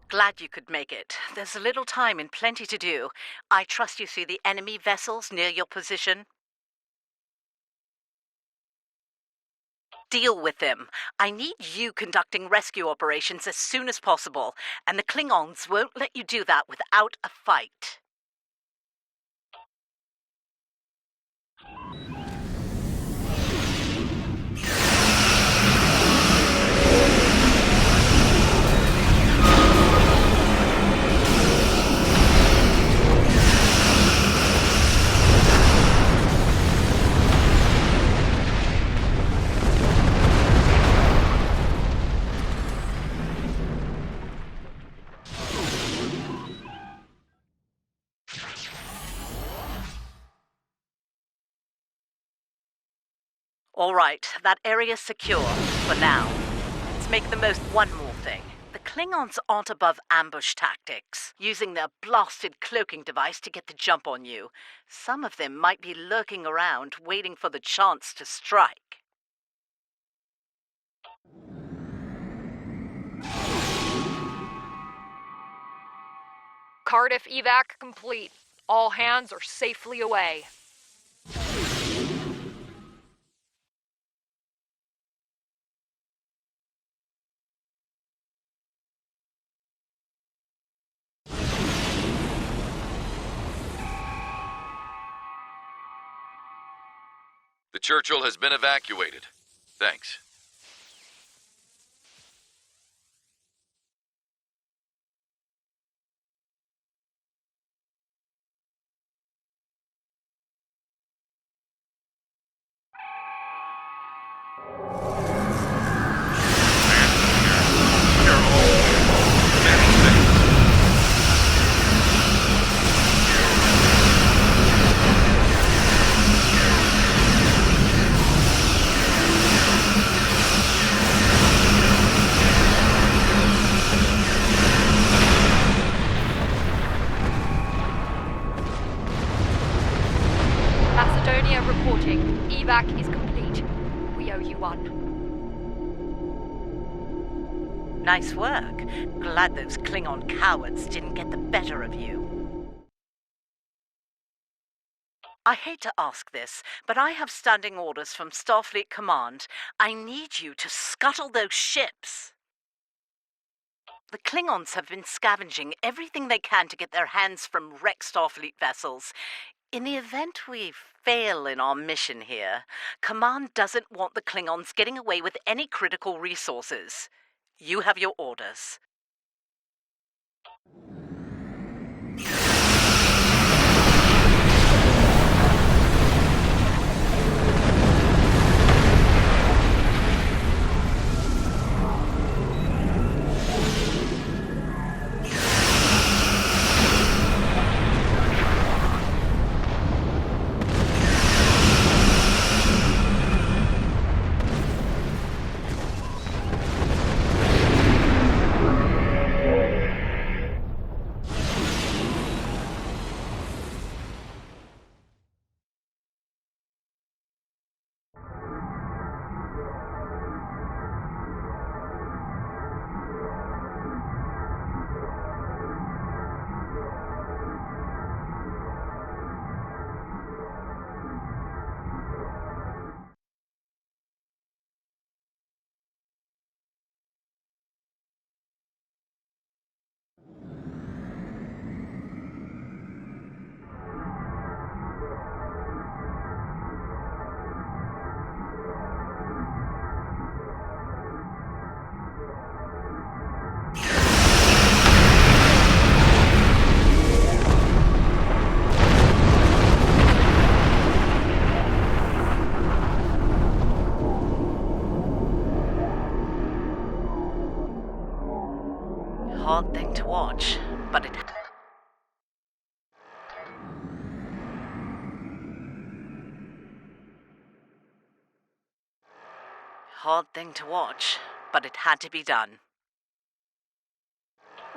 Glad you could make it. There's a little time and plenty to do. I trust you see the enemy vessels near your position. Deal with them. I need you conducting rescue operations as soon as possible, and the Klingons won't let you do that without a fight. All right, that area's secure, for now. Let's make the most one more thing. The Klingons aren't above ambush tactics, using their blasted cloaking device to get the jump on you. Some of them might be lurking around, waiting for the chance to strike. Cardiff evac complete. All hands are safely away. The Churchill has been evacuated. Thanks. Macedonia reporting. Evac is complete. We owe you one. Nice work. Glad those Klingon cowards didn't get the better of you. I hate to ask this, but I have standing orders from Starfleet Command. I need you to scuttle those ships. The Klingons have been scavenging everything they can to get their hands from wrecked Starfleet vessels. In the event we fail in our mission here, Command doesn't want the Klingons getting away with any critical resources. You have your orders. Hard thing to watch, but it... Hard thing to watch, but it had to be done.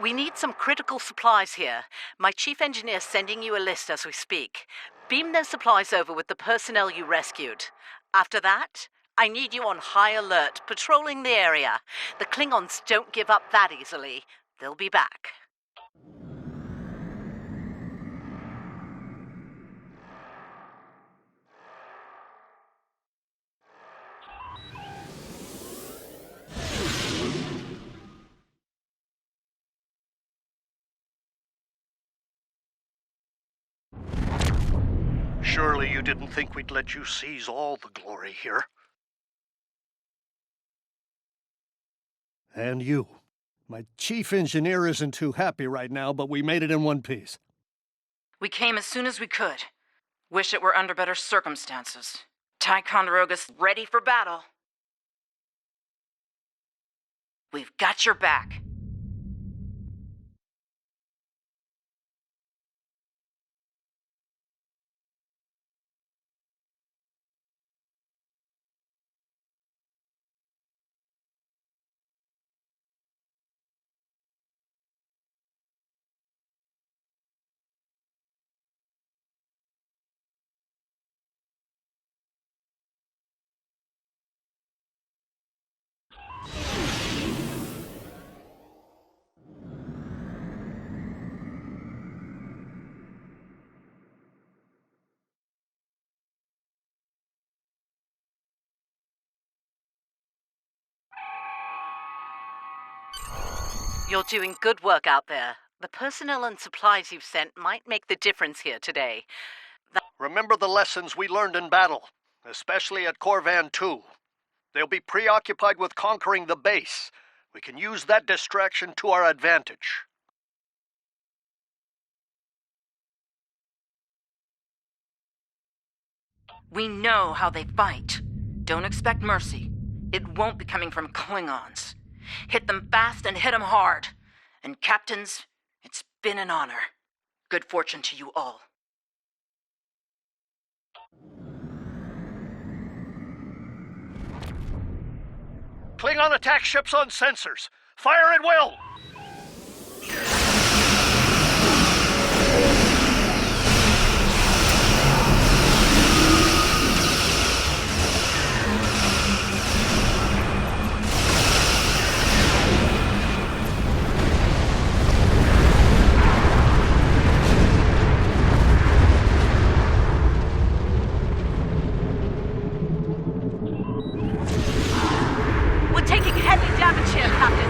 We need some critical supplies here. My chief engineer's sending you a list as we speak. Beam those supplies over with the personnel you rescued. After that, I need you on high alert, patrolling the area. The Klingons don't give up that easily. They'll be back. Surely you didn't think we'd let you seize all the glory here. And you. My chief engineer isn't too happy right now, but we made it in one piece. We came as soon as we could. Wish it were under better circumstances. Ticonderoga's ready for battle. We've got your back. You're doing good work out there. The personnel and supplies you've sent might make the difference here today. Remember the lessons we learned in battle, especially at Corvan 2. They'll be preoccupied with conquering the base. We can use that distraction to our advantage. We know how they fight. Don't expect mercy. It won't be coming from Klingons. Hit them fast and hit them hard. And captains, it's been an honor. Good fortune to you all. Klingon attack ships on sensors. Fire at will! We're taking heavy damage here, Captains.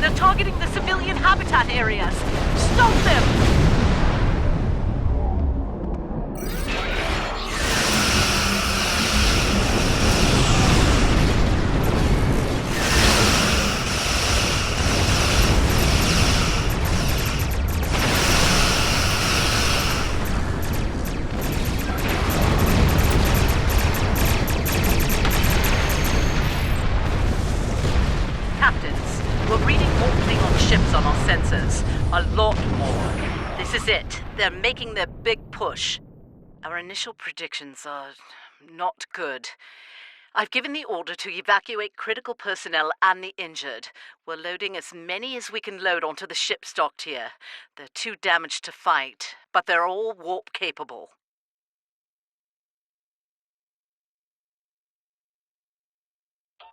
They're targeting the civilian habitat areas. Stop them! Captains, we're reading more Klingon ships on our sensors. A lot more. This is it. They're making their big push. Our initial predictions are not good. I've given the order to evacuate critical personnel and the injured. We're loading as many as we can load onto the ship stocked here. They're too damaged to fight, but they're all warp capable.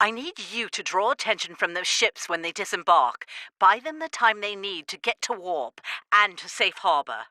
I need you to draw attention from those ships when they disembark. Buy them the time they need to get to warp and to safe harbor.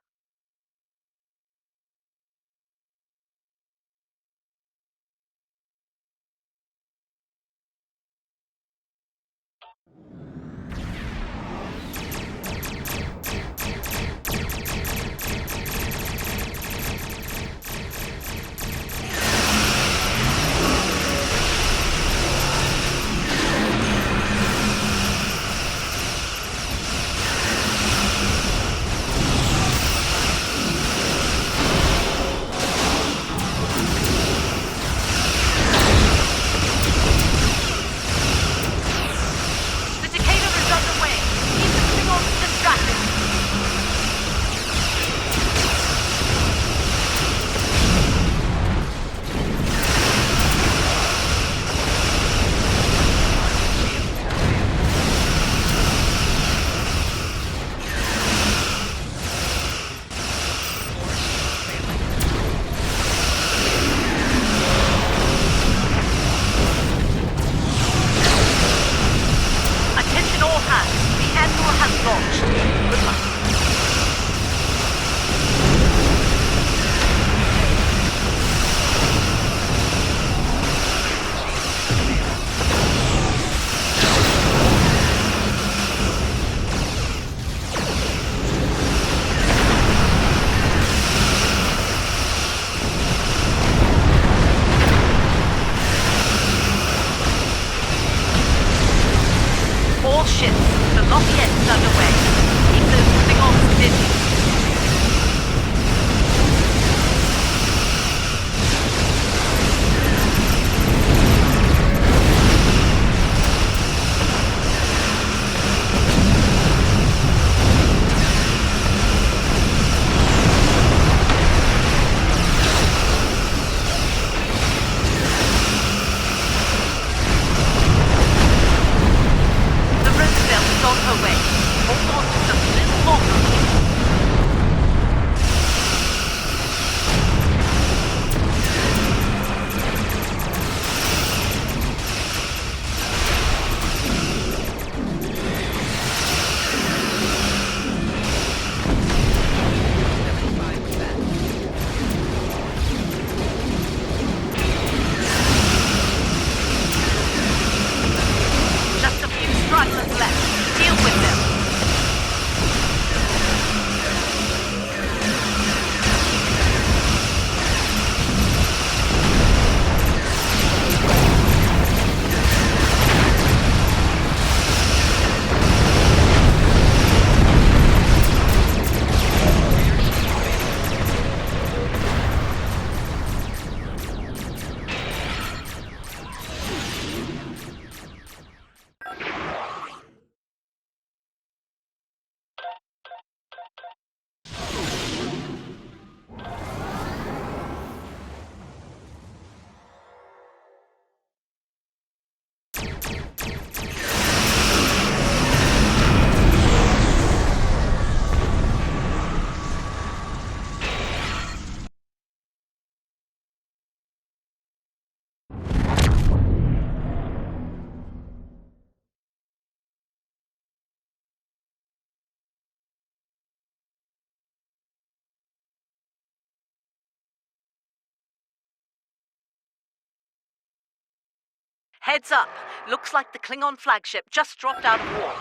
Heads up. Looks like the Klingon flagship just dropped out of warp.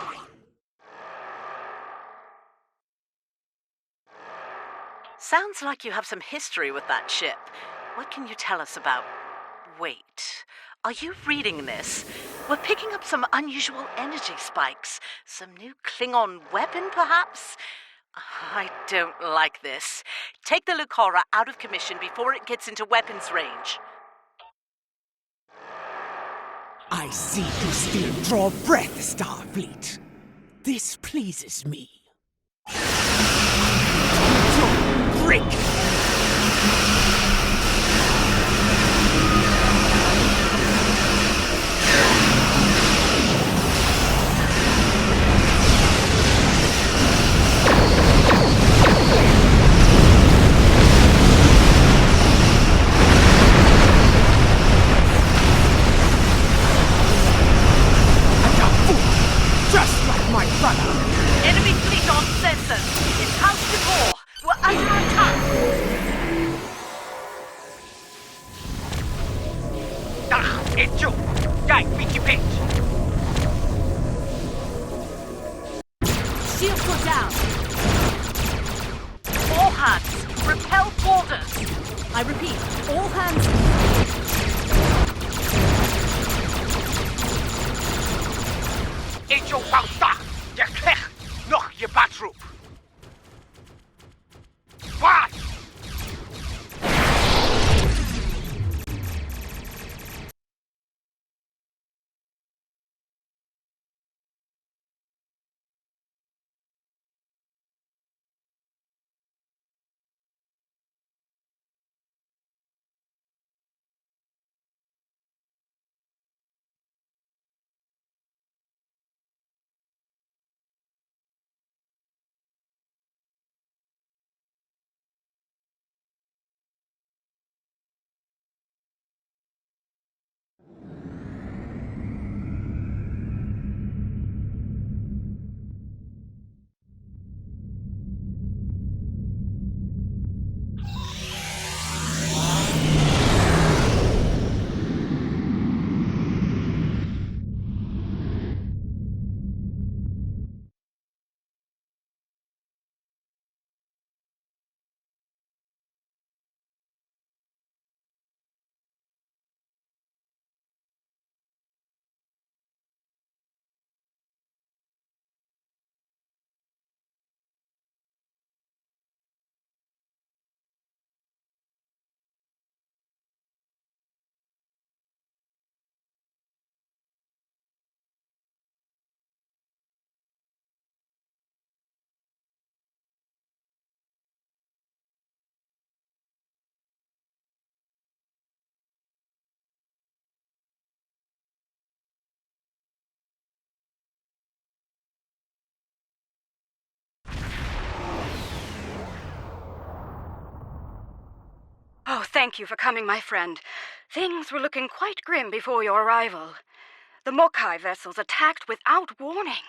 Sounds like you have some history with that ship. What can you tell us about... Wait, are you reading this? We're picking up some unusual energy spikes. Some new Klingon weapon, perhaps? I don't like this. Take the Lucora out of commission before it gets into weapons range. I see you still draw breath, Starfleet. This pleases me. Break! Just like my brother! Enemy fleet on sensors. It's house to war. We're under attack. Echo! Dai, Mickey Page! Shields are down. All hands, repel boarders. I repeat, all hands. Echo Bauta! Je krijgt nog je badroep! Wat? Oh, thank you for coming, my friend. Things were looking quite grim before your arrival. The Mokai vessels attacked without warning.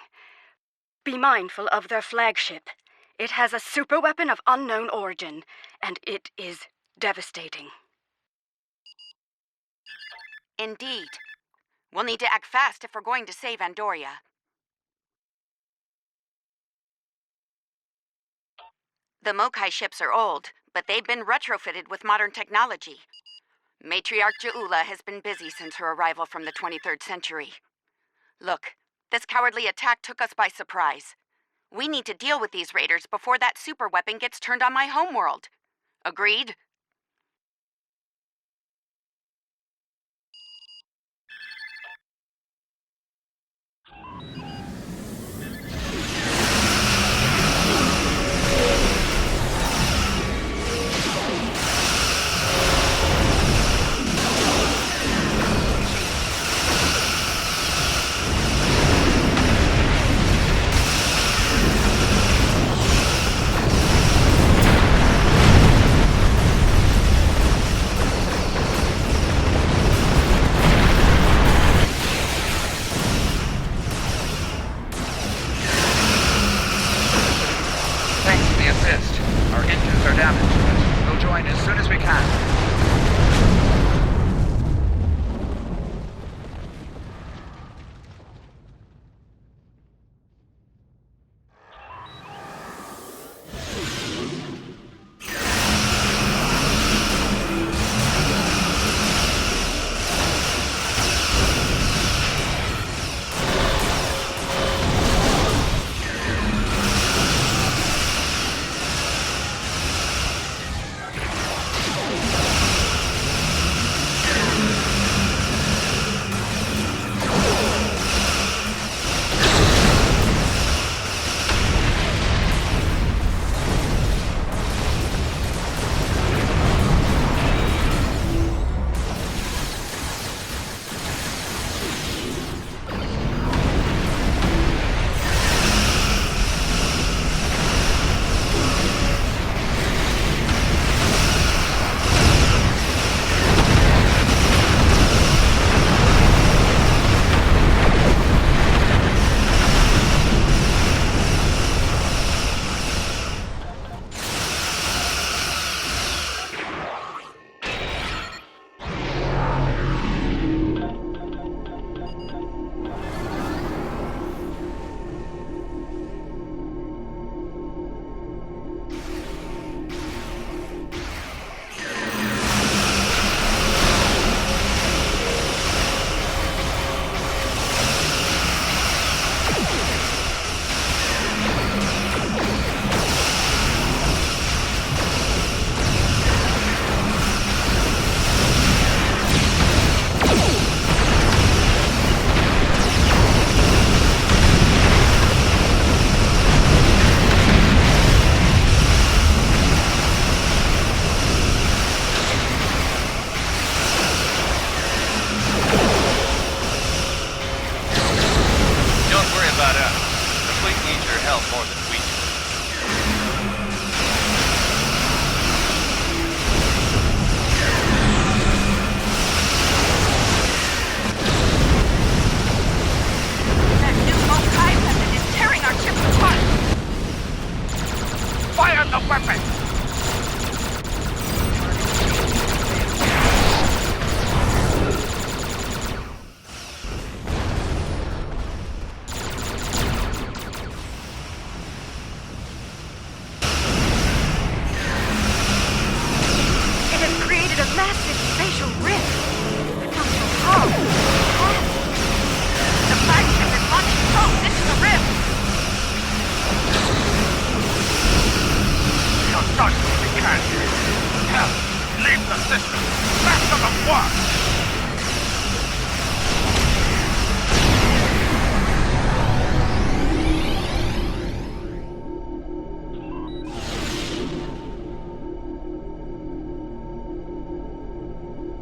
Be mindful of their flagship. It has a superweapon of unknown origin, and it is devastating. Indeed. We'll need to act fast if we're going to save Andoria. The Mokai ships are old, but they've been retrofitted with modern technology. Matriarch Ja'ula has been busy since her arrival from the 23rd century. Look, this cowardly attack took us by surprise. We need to deal with these raiders before that superweapon gets turned on my homeworld. Agreed?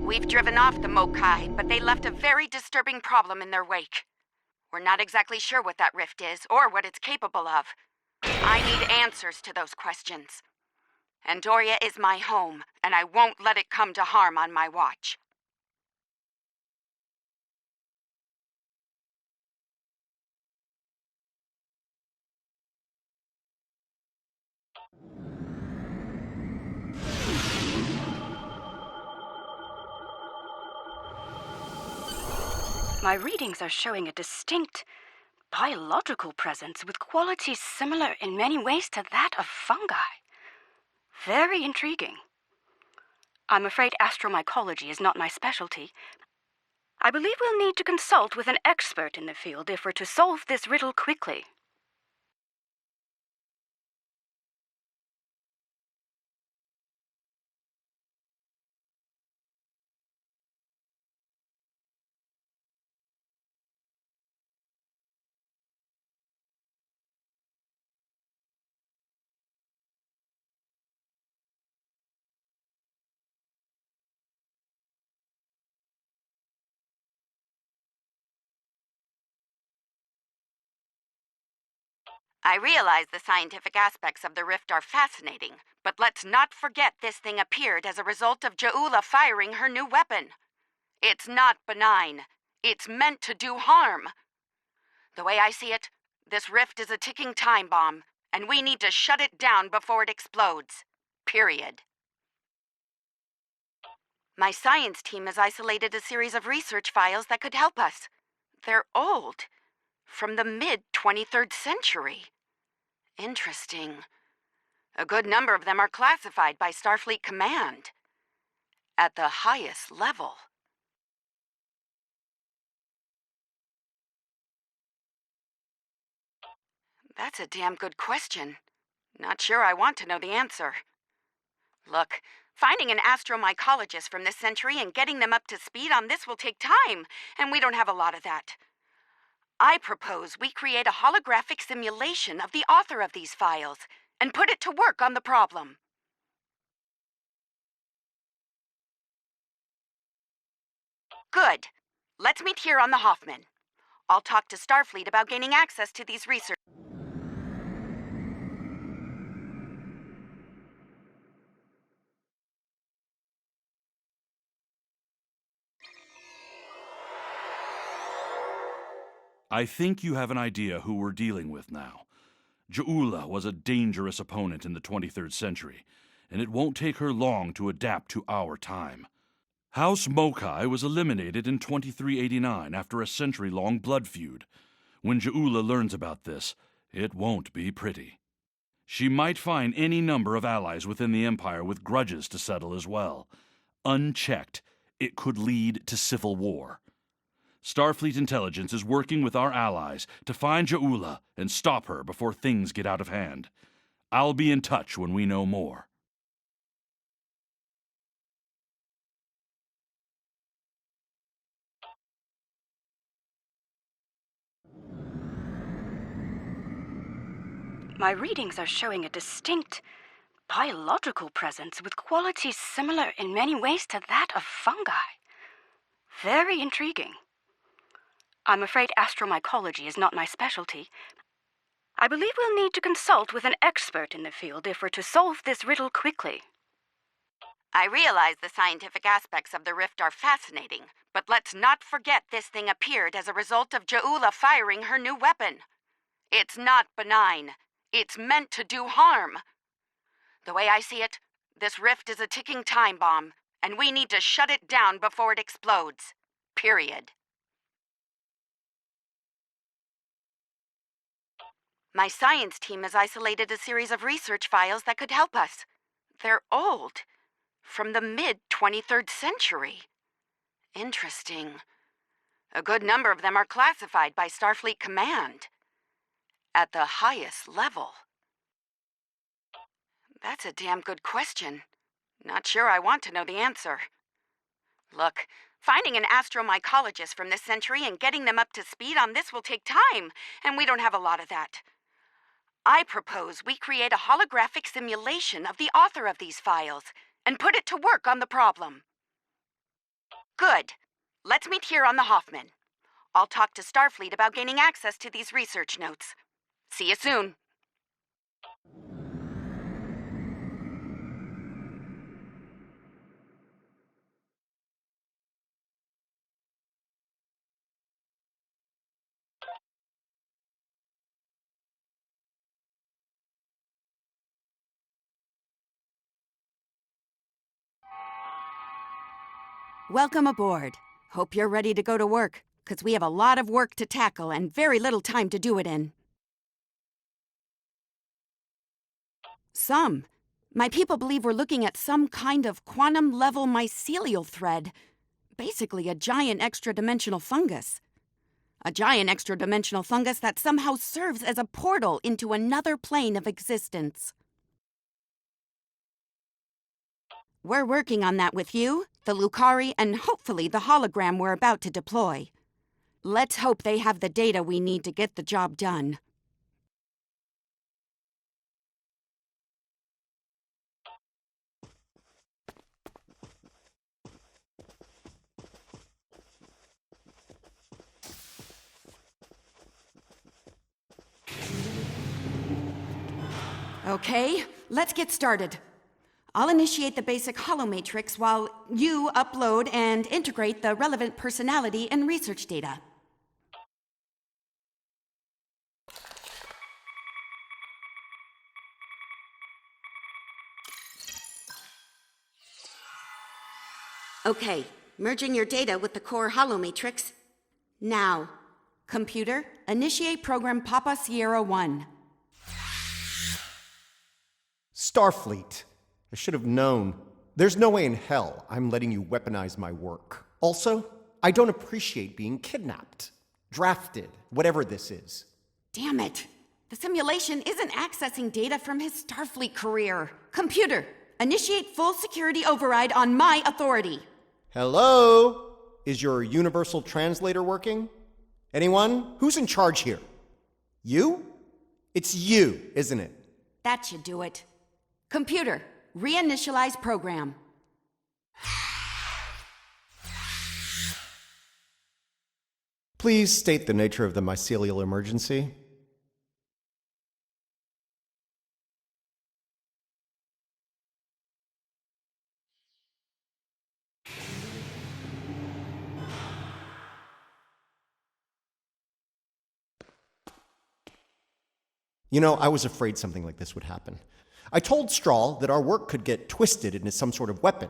We've driven off the Mokai, but they left a very disturbing problem in their wake. We're not exactly sure what that rift is, or what it's capable of. I need answers to those questions. Andoria is my home, and I won't let it come to harm on my watch. My readings are showing a distinct biological presence with qualities similar in many ways to that of fungi. Very intriguing. I'm afraid astromycology is not my specialty. I believe we'll need to consult with an expert in the field if we're to solve this riddle quickly. I realize the scientific aspects of the rift are fascinating, but let's not forget this thing appeared as a result of Ja'ula firing her new weapon. It's not benign. It's meant to do harm. The way I see it, this rift is a ticking time bomb, and we need to shut it down before it explodes. Period. My science team has isolated a series of research files that could help us. They're old, from the mid-23rd century. Interesting. A good number of them are classified by Starfleet Command. At the highest level. That's a damn good question. Not sure I want to know the answer. Look, finding an astromycologist from this century and getting them up to speed on this will take time, and we don't have a lot of that. I propose we create a holographic simulation of the author of these files and put it to work on the problem. Good. Let's meet here on the Hoffman. I'll talk to Starfleet about gaining access to these research. I think you have an idea who we're dealing with now. Ja'ula was a dangerous opponent in the 23rd century, and it won't take her long to adapt to our time. House Mokai was eliminated in 2389 after a century-long blood feud. When Ja'ula learns about this, it won't be pretty. She might find any number of allies within the Empire with grudges to settle as well. Unchecked, it could lead to civil war. Starfleet intelligence is working with our allies to find Ja'ula and stop her before things get out of hand. I'll be in touch when we know more. My readings are showing a distinct biological presence with qualities similar in many ways to that of fungi. Very intriguing. I'm afraid astromycology is not my specialty. I believe we'll need to consult with an expert in the field if we're to solve this riddle quickly. I realize the scientific aspects of the rift are fascinating, but let's not forget this thing appeared as a result of Ja'ula firing her new weapon. It's not benign. It's meant to do harm. The way I see it, this rift is a ticking time bomb, and we need to shut it down before it explodes. Period. My science team has isolated a series of research files that could help us. They're old, from the mid-23rd century. Interesting. A good number of them are classified by Starfleet Command. At the highest level. That's a damn good question. Not sure I want to know the answer. Look, finding an astromycologist from this century and getting them up to speed on this will take time, and we don't have a lot of that. I propose we create a holographic simulation of the author of these files and put it to work on the problem. Good. Let's meet here on the Hoffman. I'll talk to Starfleet about gaining access to these research notes. See you soon. Welcome aboard. Hope you're ready to go to work, because we have a lot of work to tackle and very little time to do it in. My people believe we're looking at some kind of quantum-level mycelial thread. Basically a giant extra-dimensional fungus. A giant extra-dimensional fungus that somehow serves as a portal into another plane of existence. We're working on that with you, the Lucari, and hopefully the hologram we're about to deploy. Let's hope they have the data we need to get the job done. Okay, let's get started. I'll initiate the basic holomatrix while you upload and integrate the relevant personality and research data. Okay, merging your data with the core holomatrix. Now, computer, initiate program Papa Sierra 1. Starfleet. I should have known. There's no way in hell I'm letting you weaponize my work. Also, I don't appreciate being kidnapped, drafted, whatever this is. Damn it. The simulation isn't accessing data from his Starfleet career. Computer, initiate full security override on my authority. Hello? Is your universal translator working? Anyone? Who's in charge here? You? It's you, isn't it? That should do it. Computer, reinitialize program. Please state the nature of the mycelial emergency. You know, I was afraid something like this would happen. I told Strahl that our work could get twisted into some sort of weapon.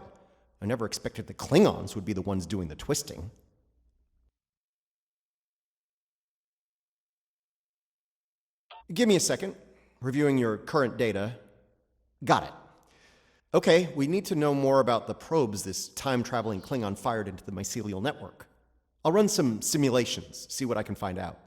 I never expected the Klingons would be the ones doing the twisting. Give me a second. Reviewing your current data. Got it. Okay, we need to know more about the probes this time-traveling Klingon fired into the mycelial network. I'll run some simulations, see what I can find out.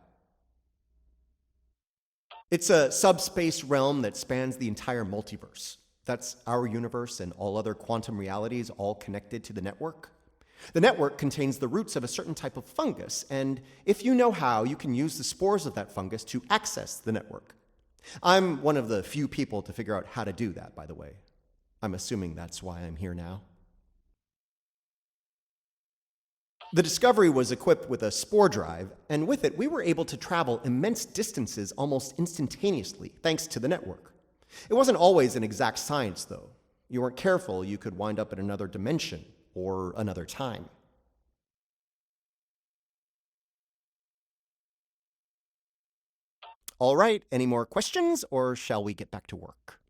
It's a subspace realm that spans the entire multiverse. That's our universe and all other quantum realities all connected to the network. The network contains the roots of a certain type of fungus, and if you know how, you can use the spores of that fungus to access the network. I'm one of the few people to figure out how to do that, by the way. I'm assuming that's why I'm here now. The Discovery was equipped with a spore drive, and with it, we were able to travel immense distances almost instantaneously, thanks to the network. It wasn't always an exact science, though. You weren't careful, you could wind up in another dimension or another time. All right, any more questions, or shall we get back to work?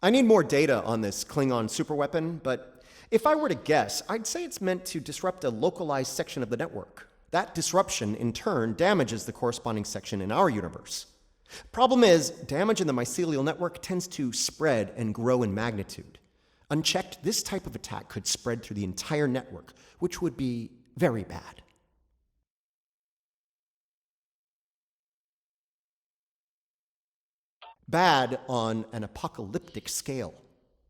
I need more data on this Klingon superweapon, but if I were to guess, I'd say it's meant to disrupt a localized section of the network. That disruption, in turn, damages the corresponding section in our universe. Problem is, damage in the mycelial network tends to spread and grow in magnitude. Unchecked, this type of attack could spread through the entire network, which would be very bad. Bad on an apocalyptic scale.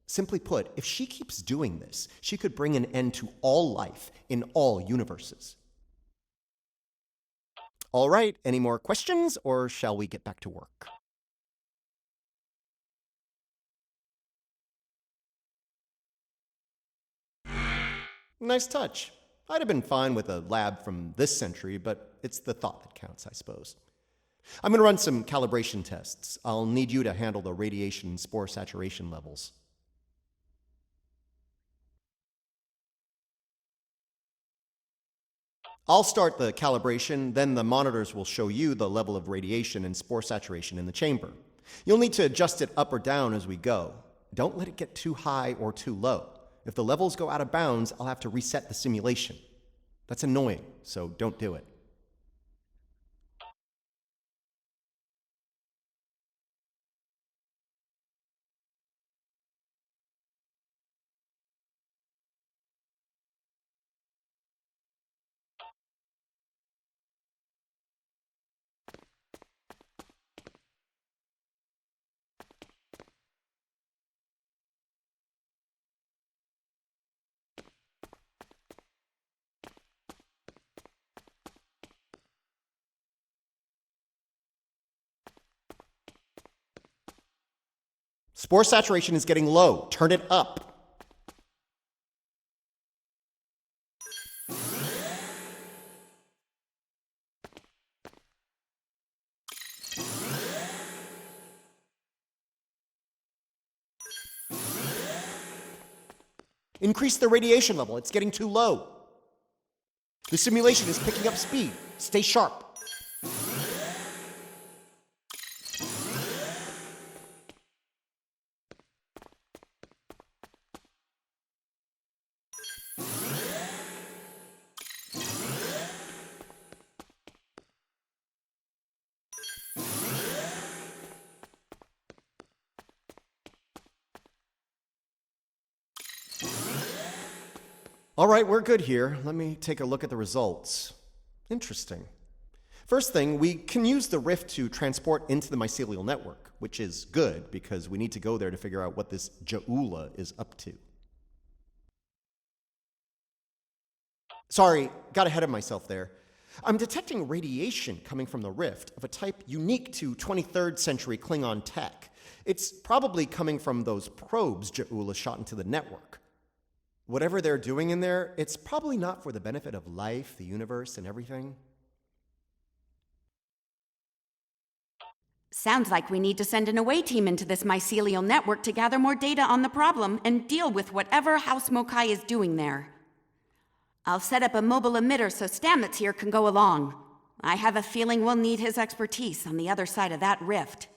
Simply put, if she keeps doing this, she could bring an end to all life in all universes. All right, any more questions, or shall we get back to work? Nice touch. I'd have been fine with a lab from this century, but it's the thought that counts, I suppose. I'm going to run some calibration tests. I'll need you to handle the radiation spore saturation levels. I'll start the calibration, then the monitors will show you the level of radiation and spore saturation in the chamber. You'll need to adjust it up or down as we go. Don't let it get too high or too low. If the levels go out of bounds, I'll have to reset the simulation. That's annoying, so don't do it. Spore saturation is getting low. Turn it up. Increase the radiation level. It's getting too low. The simulation is picking up speed. Stay sharp. All right, we're good here. Let me take a look at the results. Interesting. First thing, we can use the rift to transport into the mycelial network, which is good because we need to go there to figure out what this Ja'ula is up to. Sorry, got ahead of myself there. I'm detecting radiation coming from the rift of a type unique to 23rd century Klingon tech. It's probably coming from those probes Ja'ula shot into the network. Whatever they're doing in there, it's probably not for the benefit of life, the universe, and everything. Sounds like we need to send an away team into this mycelial network to gather more data on the problem and deal with whatever House Mokai is doing there. I'll set up a mobile emitter so Stamets here can go along. I have a feeling we'll need his expertise on the other side of that rift.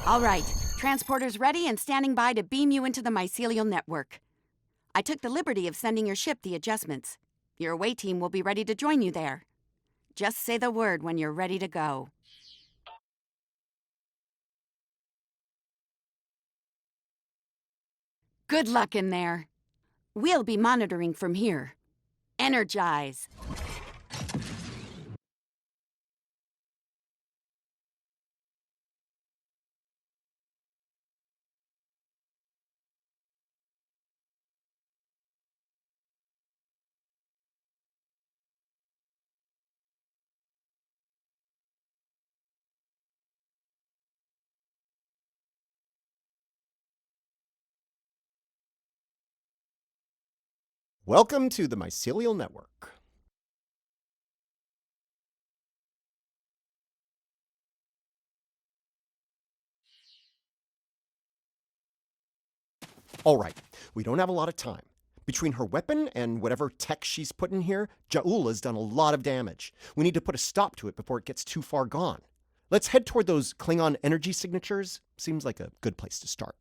All right, transporter's ready and standing by to beam you into the mycelial network. I took the liberty of sending your ship the adjustments. Your away team will be ready to join you there. Just say the word when you're ready to go. Good luck in there. We'll be monitoring from here. Energize. Welcome to the mycelial network. All right, we don't have a lot of time. Between her weapon and whatever tech she's put in here, Ja'ula's done a lot of damage. We need to put a stop to it before it gets too far gone. Let's head toward those Klingon energy signatures. Seems like a good place to start.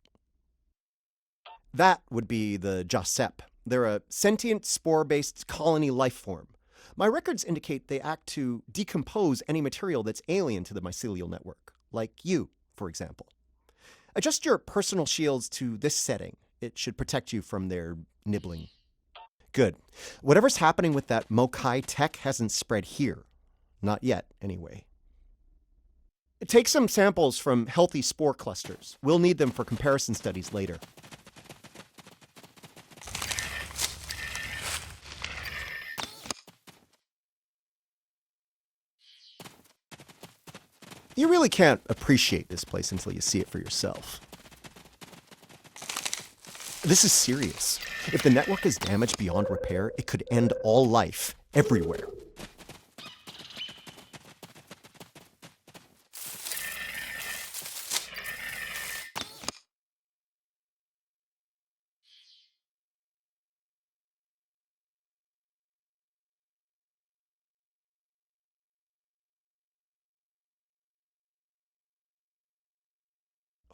That would be the Jasep. They're a sentient spore-based colony life form. My records indicate they act to decompose any material that's alien to the mycelial network, like you, for example. Adjust your personal shields to this setting. It should protect you from their nibbling. Good. Whatever's happening with that Mokai tech hasn't spread here. Not yet, anyway. Take some samples from healthy spore clusters. We'll need them for comparison studies later. You really can't appreciate this place until you see it for yourself. This is serious. If the network is damaged beyond repair, it could end all life, everywhere.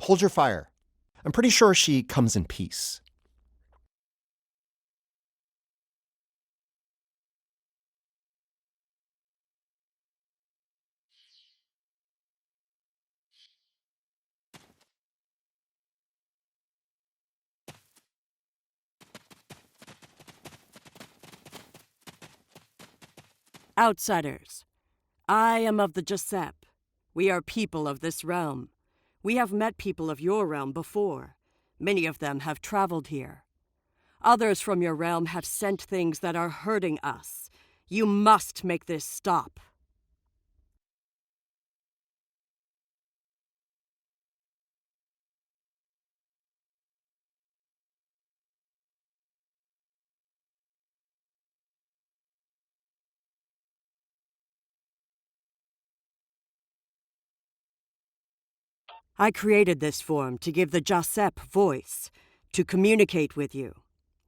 Hold your fire. I'm pretty sure she comes in peace. Outsiders, I am of the Giuseppe. We are people of this realm. We have met people of your realm before. Many of them have traveled here. Others from your realm have sent things that are hurting us. You must make this stop. I created this form to give the Giuseppe voice, to communicate with you.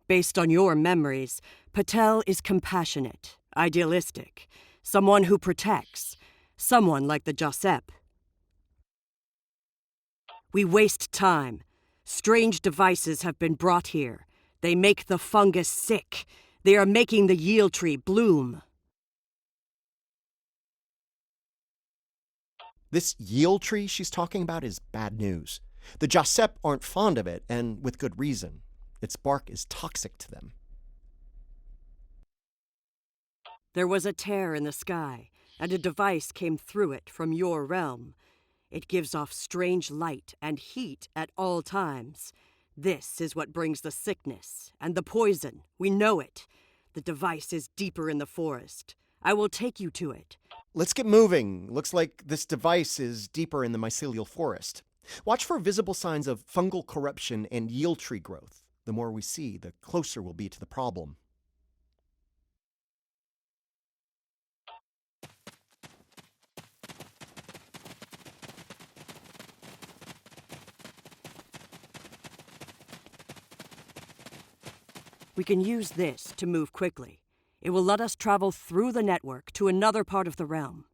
Based on your memories, Patel is compassionate, idealistic, someone who protects, someone like the Giuseppe. We waste time. Strange devices have been brought here. They make the fungus sick. They are making the yield tree bloom. This yield tree she's talking about is bad news. The Giuseppe aren't fond of it, and with good reason. Its bark is toxic to them. There was a tear in the sky, and a device came through it from your realm. It gives off strange light and heat at all times. This is what brings the sickness and the poison. We know it. The device is deeper in the forest. I will take you to it. Let's get moving. Looks like this device is deeper in the mycelial forest. Watch for visible signs of fungal corruption and yield tree growth. The more we see, the closer we'll be to the problem. We can use this to move quickly. It will let us travel through the network to another part of the realm.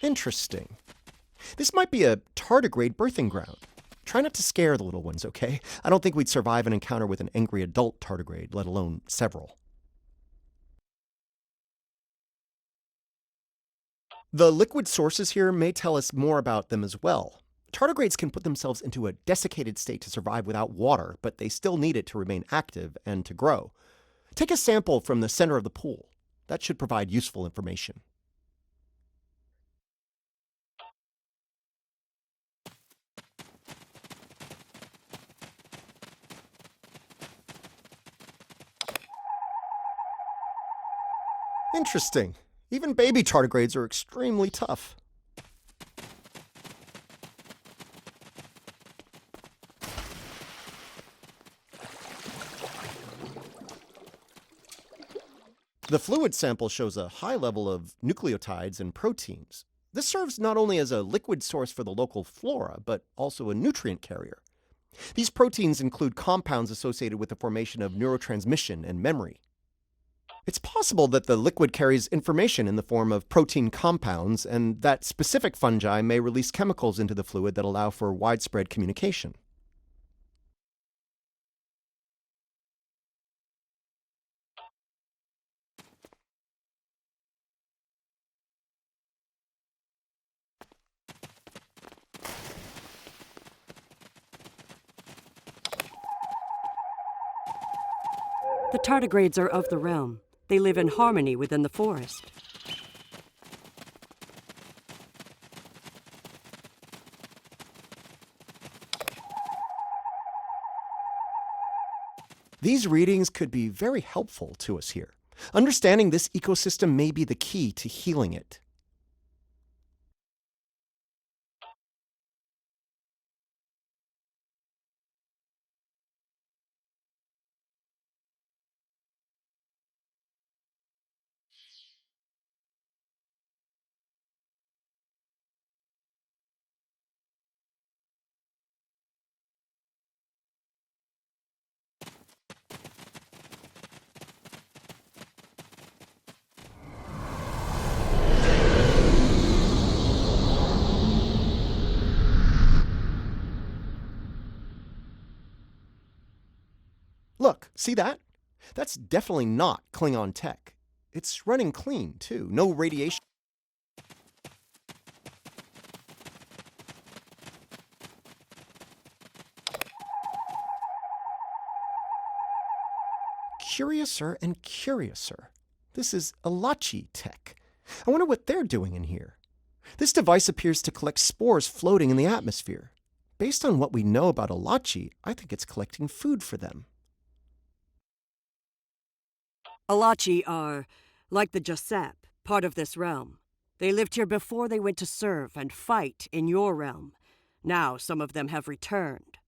Interesting. This might be a tardigrade birthing ground. Try not to scare the little ones, okay? I don't think we'd survive an encounter with an angry adult tardigrade, let alone several. The liquid sources here may tell us more about them as well. Tardigrades can put themselves into a desiccated state to survive without water, but they still need it to remain active and to grow. Take a sample from the center of the pool. That should provide useful information. Interesting. Even baby tardigrades are extremely tough. The fluid sample shows a high level of nucleotides and proteins. This serves not only as a liquid source for the local flora, but also a nutrient carrier. These proteins include compounds associated with the formation of neurotransmission and memory. It's possible that the liquid carries information in the form of protein compounds, and that specific fungi may release chemicals into the fluid that allow for widespread communication. The tardigrades are of the realm. They live in harmony within the forest. These readings could be very helpful to us here. Understanding this ecosystem may be the key to healing it. Look, see that? That's definitely not Klingon tech. It's running clean, too. No radiation. Curiouser and curiouser. This is Alachi tech. I wonder what they're doing in here. This device appears to collect spores floating in the atmosphere. Based on what we know about Alachi, I think it's collecting food for them. Alachi are, like the Jasep, part of this realm. They lived here before they went to serve and fight in your realm. Now some of them have returned.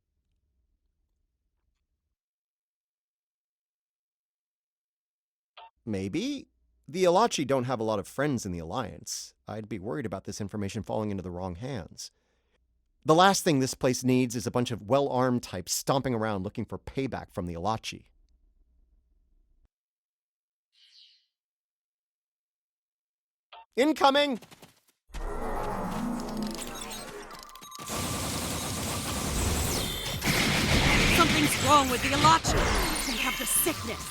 Maybe. The Alachi don't have a lot of friends in the Alliance. I'd be worried about this information falling into the wrong hands. The last thing this place needs is a bunch of well-armed types stomping around looking for payback from the Alachi. Incoming! Something's wrong with the Alachi. They have the sickness.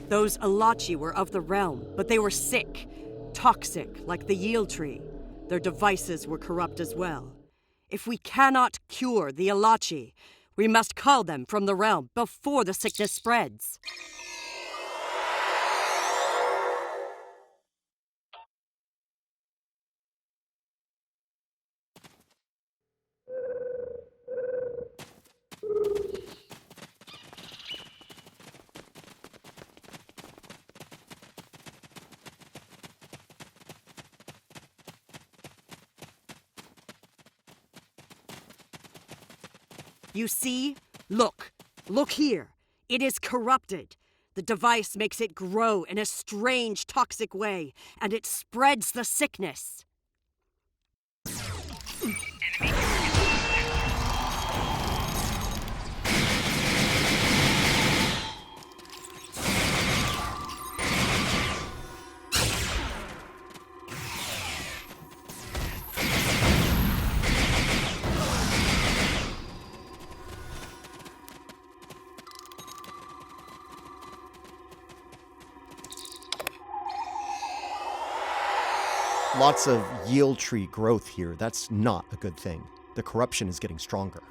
Those Alachi were of the realm, but they were sick. Toxic, like the yield tree. Their devices were corrupt as well. If we cannot cure the Alachi, we must cull them from the realm before the sickness spreads. You see? Look. Look here. It is corrupted. The device makes it grow in a strange, toxic way, and it spreads the sickness. Lots of yield tree growth here. That's not a good thing. The corruption is getting stronger.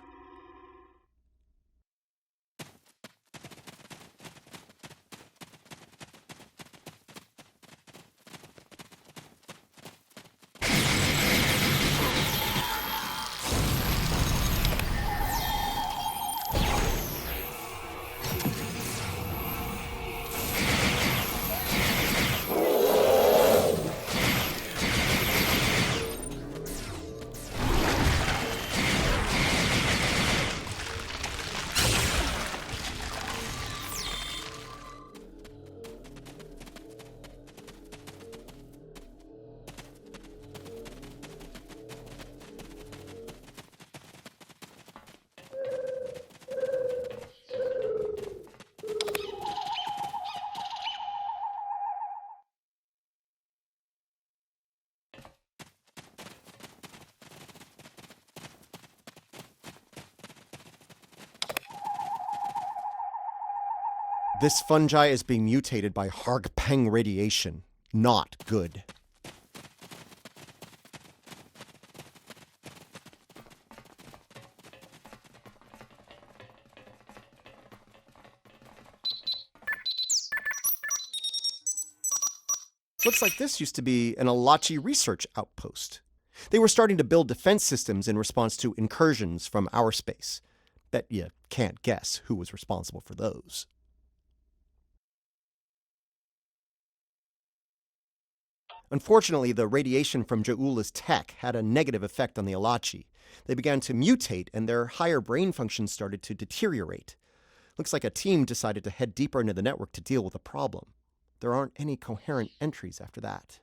This fungi is being mutated by Hargpeng radiation. Not good. Looks like this used to be an Alachi research outpost. They were starting to build defense systems in response to incursions from our space. Bet you can't guess who was responsible for those. Unfortunately, the radiation from Ja'ula's tech had a negative effect on the Alachi. They began to mutate, and their higher brain functions started to deteriorate. Looks like a team decided to head deeper into the network to deal with the problem. There aren't any coherent entries after that.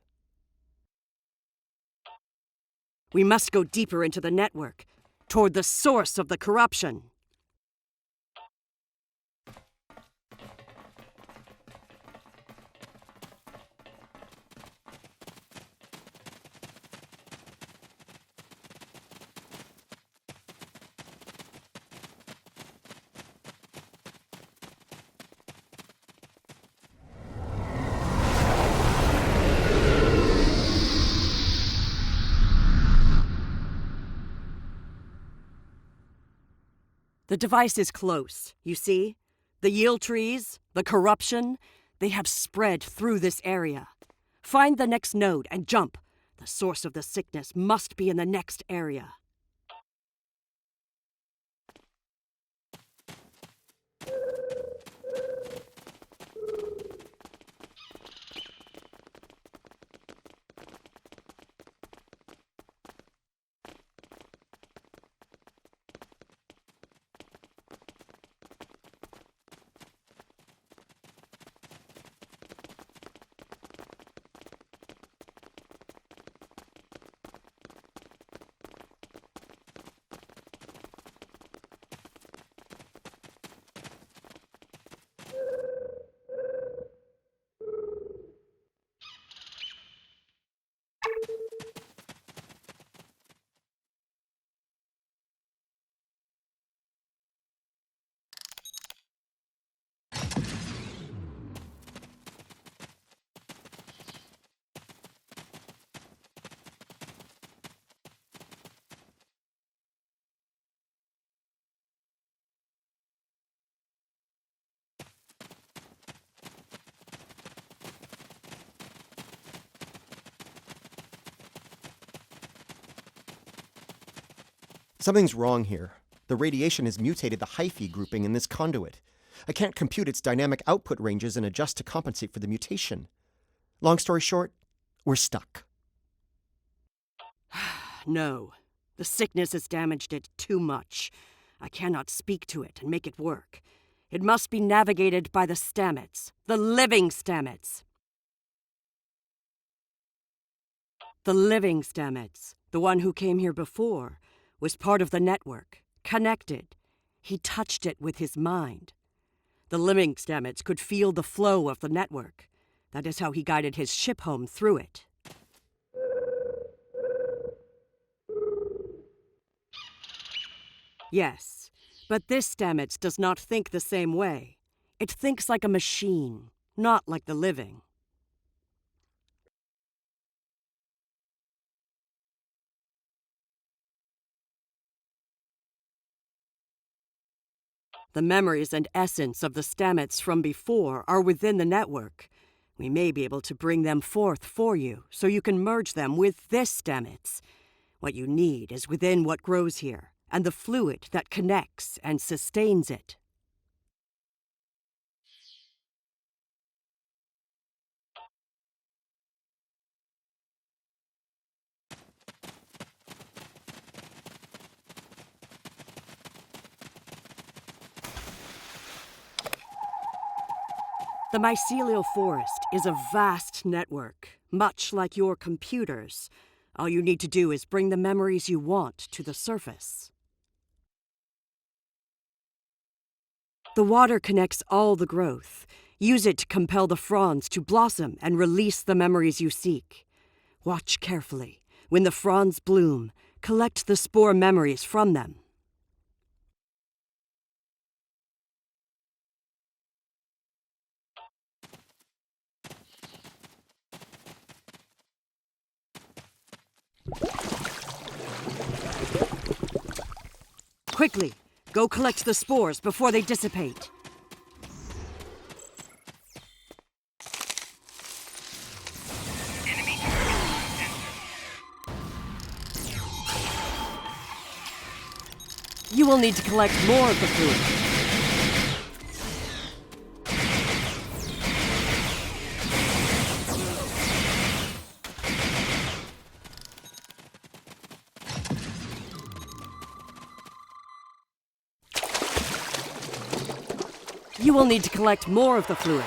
We must go deeper into the network, toward the source of the corruption. The device is close, you see? The yield trees, the corruption, they have spread through this area. Find the next node and jump. The source of the sickness must be in the next area. Something's wrong here. The radiation has mutated the hyphae grouping in this conduit. I can't compute its dynamic output ranges and adjust to compensate for the mutation. Long story short, we're stuck. No. The sickness has damaged it too much. I cannot speak to it and make it work. It must be navigated by the Stamets, the living Stamets. The living Stamets, the one who came here before, was part of the network, connected. He touched it with his mind. The living Stamets could feel the flow of the network. That is how he guided his ship home through it. Yes, but this Stamets does not think the same way. It thinks like a machine, not like the living. The memories and essence of the Stamets from before are within the network. We may be able to bring them forth for you, so you can merge them with this Stamets. What you need is within what grows here, and the fluid that connects and sustains it. The mycelial forest is a vast network, much like your computers. All you need to do is bring the memories you want to the surface. The water connects all the growth. Use it to compel the fronds to blossom and release the memories you seek. Watch carefully. When the fronds bloom, collect the spore memories from them. Quickly, go collect the spores before they dissipate. You will need to collect more of the fluid. You will need to collect more of the fluid.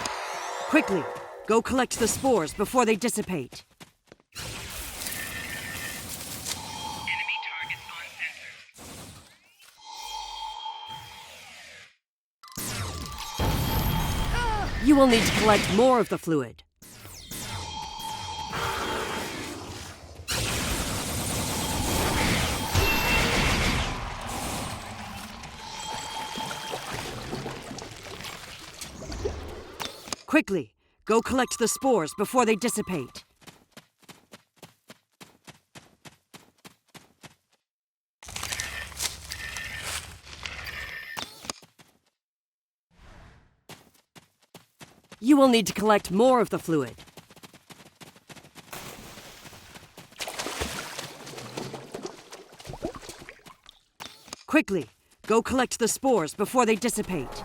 Quickly, go collect the spores before they dissipate. Enemy targets on sensors. You will need to collect more of the fluid. Quickly, go collect the spores before they dissipate. You will need to collect more of the fluid. Quickly, go collect the spores before they dissipate.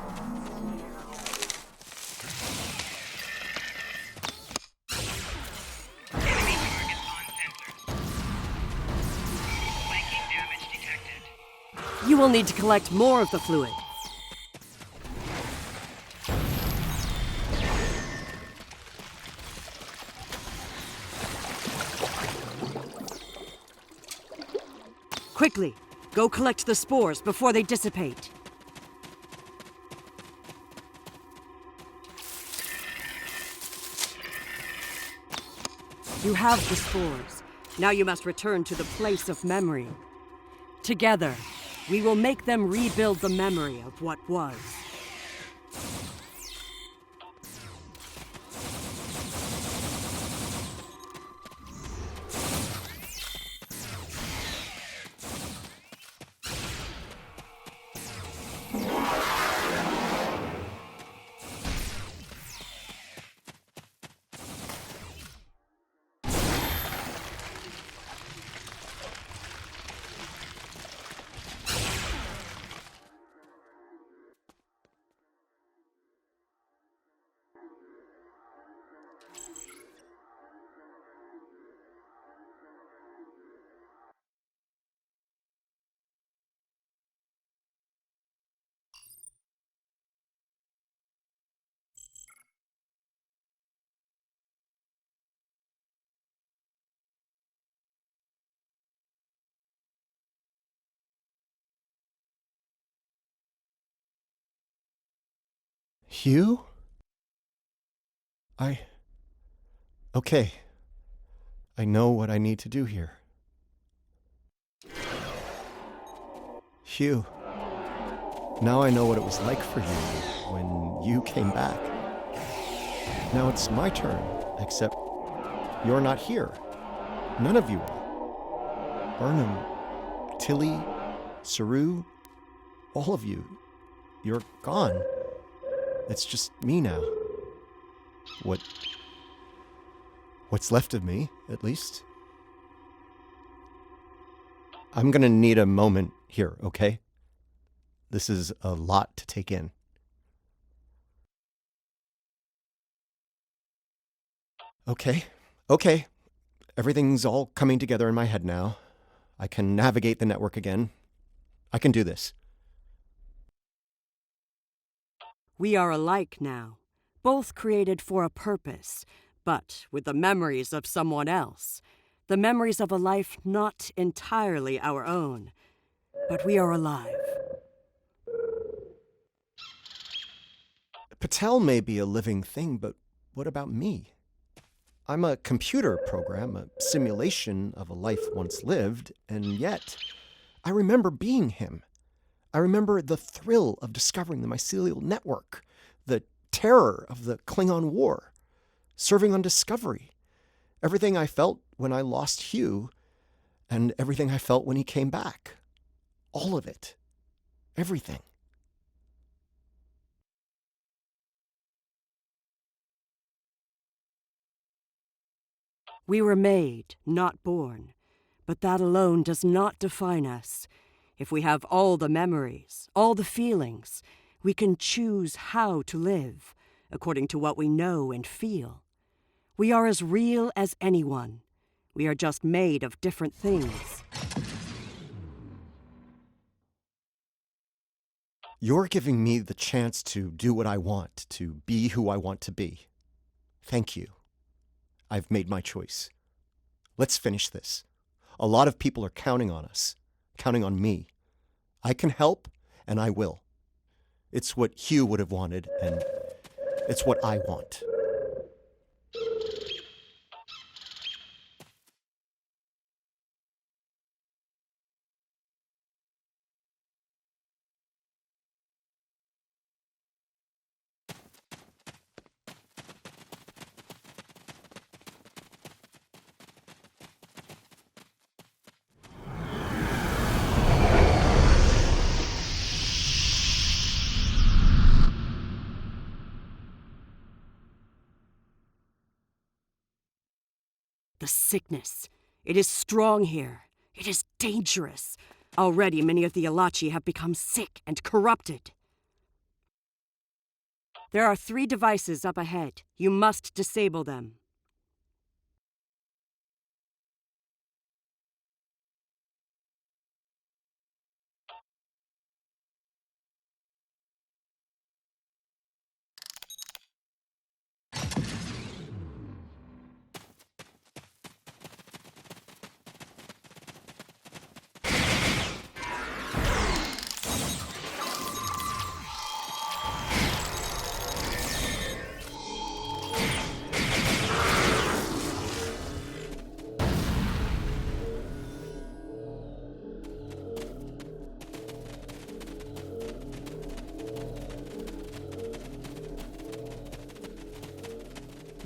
You will need to collect more of the fluid. Quickly, go collect the spores before they dissipate. You have the spores. Now you must return to the place of memory. Together, we will make them rebuild the memory of what was. Hugh? Okay. I know what I need to do here. Hugh. Now I know what it was like for you when you came back. Now it's my turn, except you're not here. None of you are. Burnham, Tilly, Saru, all of you. You're gone. It's just me now. What's left of me, at least. I'm gonna need a moment here, okay? This is a lot to take in. Okay. Everything's all coming together in my head now. I can navigate the network again. I can do this. We are alike now, both created for a purpose, but with the memories of someone else, the memories of a life not entirely our own. But we are alive. Patel may be a living thing, but what about me? I'm a computer program, a simulation of a life once lived, and yet I remember being him. I remember the thrill of discovering the mycelial network, the terror of the Klingon War, serving on Discovery. Everything I felt when I lost Hugh, and everything I felt when he came back. All of it. Everything. We were made, not born. But that alone does not define us. If we have all the memories, all the feelings, we can choose how to live, according to what we know and feel. We are as real as anyone. We are just made of different things. You're giving me the chance to do what I want, to be who I want to be. Thank you. I've made my choice. Let's finish this. A lot of people are counting on us, counting on me. I can help, and I will. It's what Hugh would have wanted, and it's what I want. The sickness. It is strong here. It is dangerous. Already many of the Alachi have become sick and corrupted. There are 3 devices up ahead. You must disable them.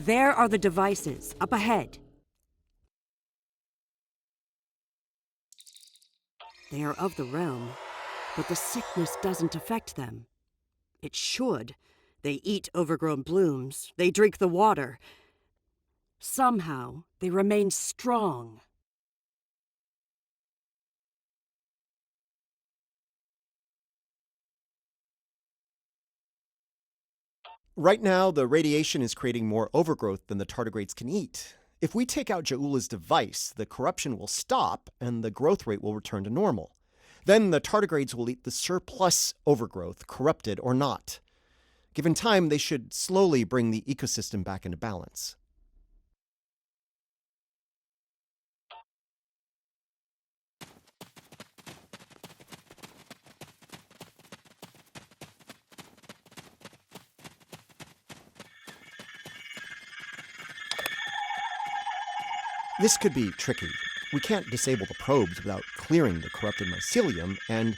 There are the devices, up ahead. They are of the realm, but the sickness doesn't affect them. It should. They eat overgrown blooms. They drink the water. Somehow, they remain strong. Right now, the radiation is creating more overgrowth than the tardigrades can eat. If we take out Ja'ula's device, the corruption will stop and the growth rate will return to normal. Then the tardigrades will eat the surplus overgrowth, corrupted or not. Given time, they should slowly bring the ecosystem back into balance. This could be tricky. We can't disable the probes without clearing the corrupted mycelium, and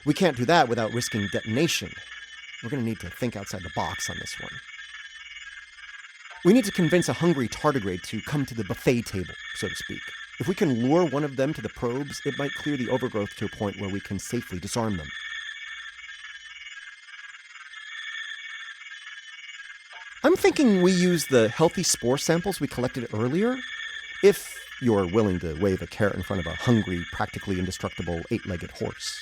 we can't do that without risking detonation. We're going to need to think outside the box on this one. We need to convince a hungry tardigrade to come to the buffet table, so to speak. If we can lure one of them to the probes, it might clear the overgrowth to a point where we can safely disarm them. I'm thinking we use the healthy spore samples we collected earlier, if you're willing to wave a carrot in front of a hungry, practically indestructible 8-legged horse.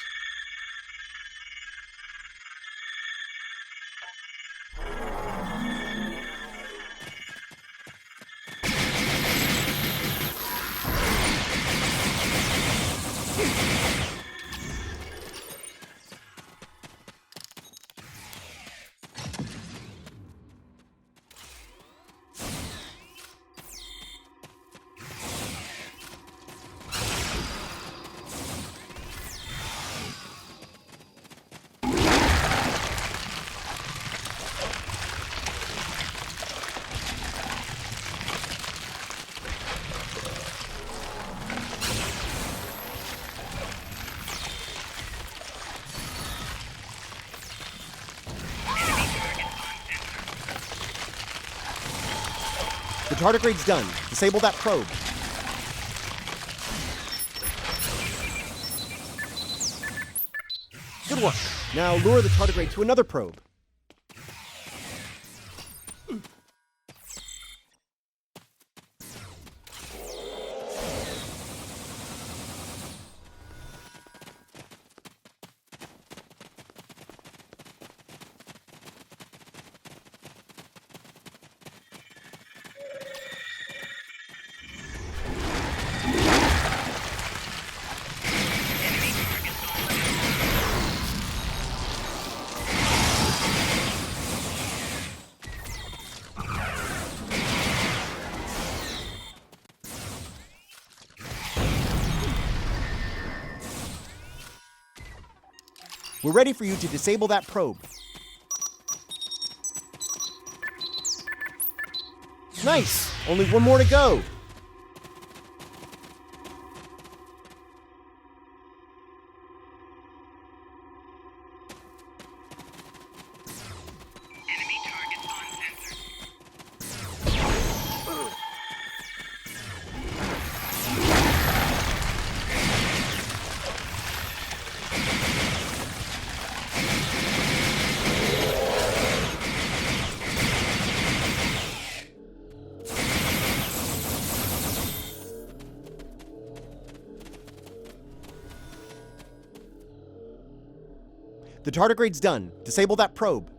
The tardigrade's done. Disable that probe. Good work. Now lure the tardigrade to another probe. We're ready for you to disable that probe. Nice! Only one more to go. Enemy targets on sensor. The tardigrade's done. Disable that probe.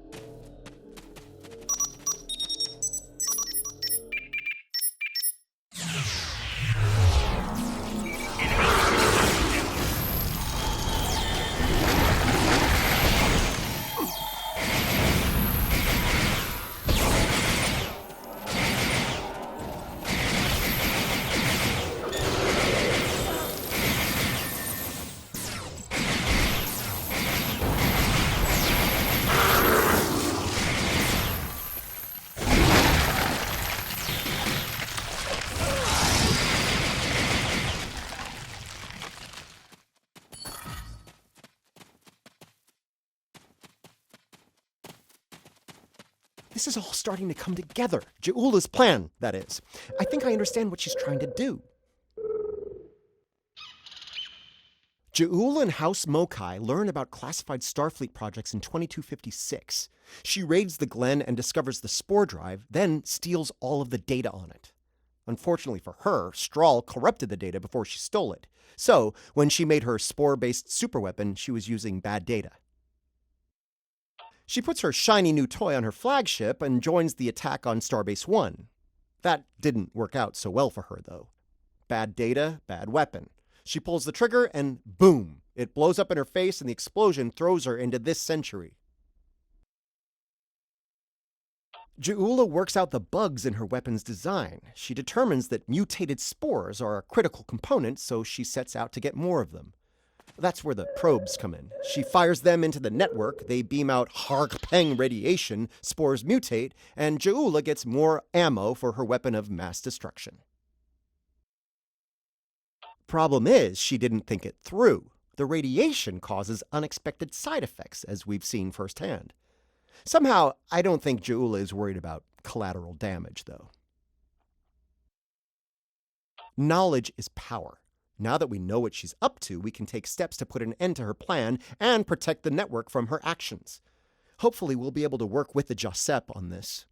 This is all starting to come together. Ja'ula's plan, that is. I think I understand what she's trying to do. Ja'ula and House Mokai learn about classified Starfleet projects in 2256. She raids the Glen and discovers the spore drive, then steals all of the data on it. Unfortunately for her, Strahl corrupted the data before she stole it. So, when she made her spore-based superweapon, she was using bad data. She puts her shiny new toy on her flagship and joins the attack on Starbase 1. That didn't work out so well for her, though. Bad data, bad weapon. She pulls the trigger and boom! It blows up in her face and the explosion throws her into this century. Ja'ula works out the bugs in her weapon's design. She determines that mutated spores are a critical component, so she sets out to get more of them. That's where the probes come in. She fires them into the network, they beam out Harg-Peng radiation, spores mutate, and Ja'ula gets more ammo for her weapon of mass destruction. Problem is, she didn't think it through. The radiation causes unexpected side effects, as we've seen firsthand. Somehow, I don't think Ja'ula is worried about collateral damage, though. Knowledge is power. Now that we know what she's up to, we can take steps to put an end to her plan and protect the network from her actions. Hopefully, we'll be able to work with the Josep on this.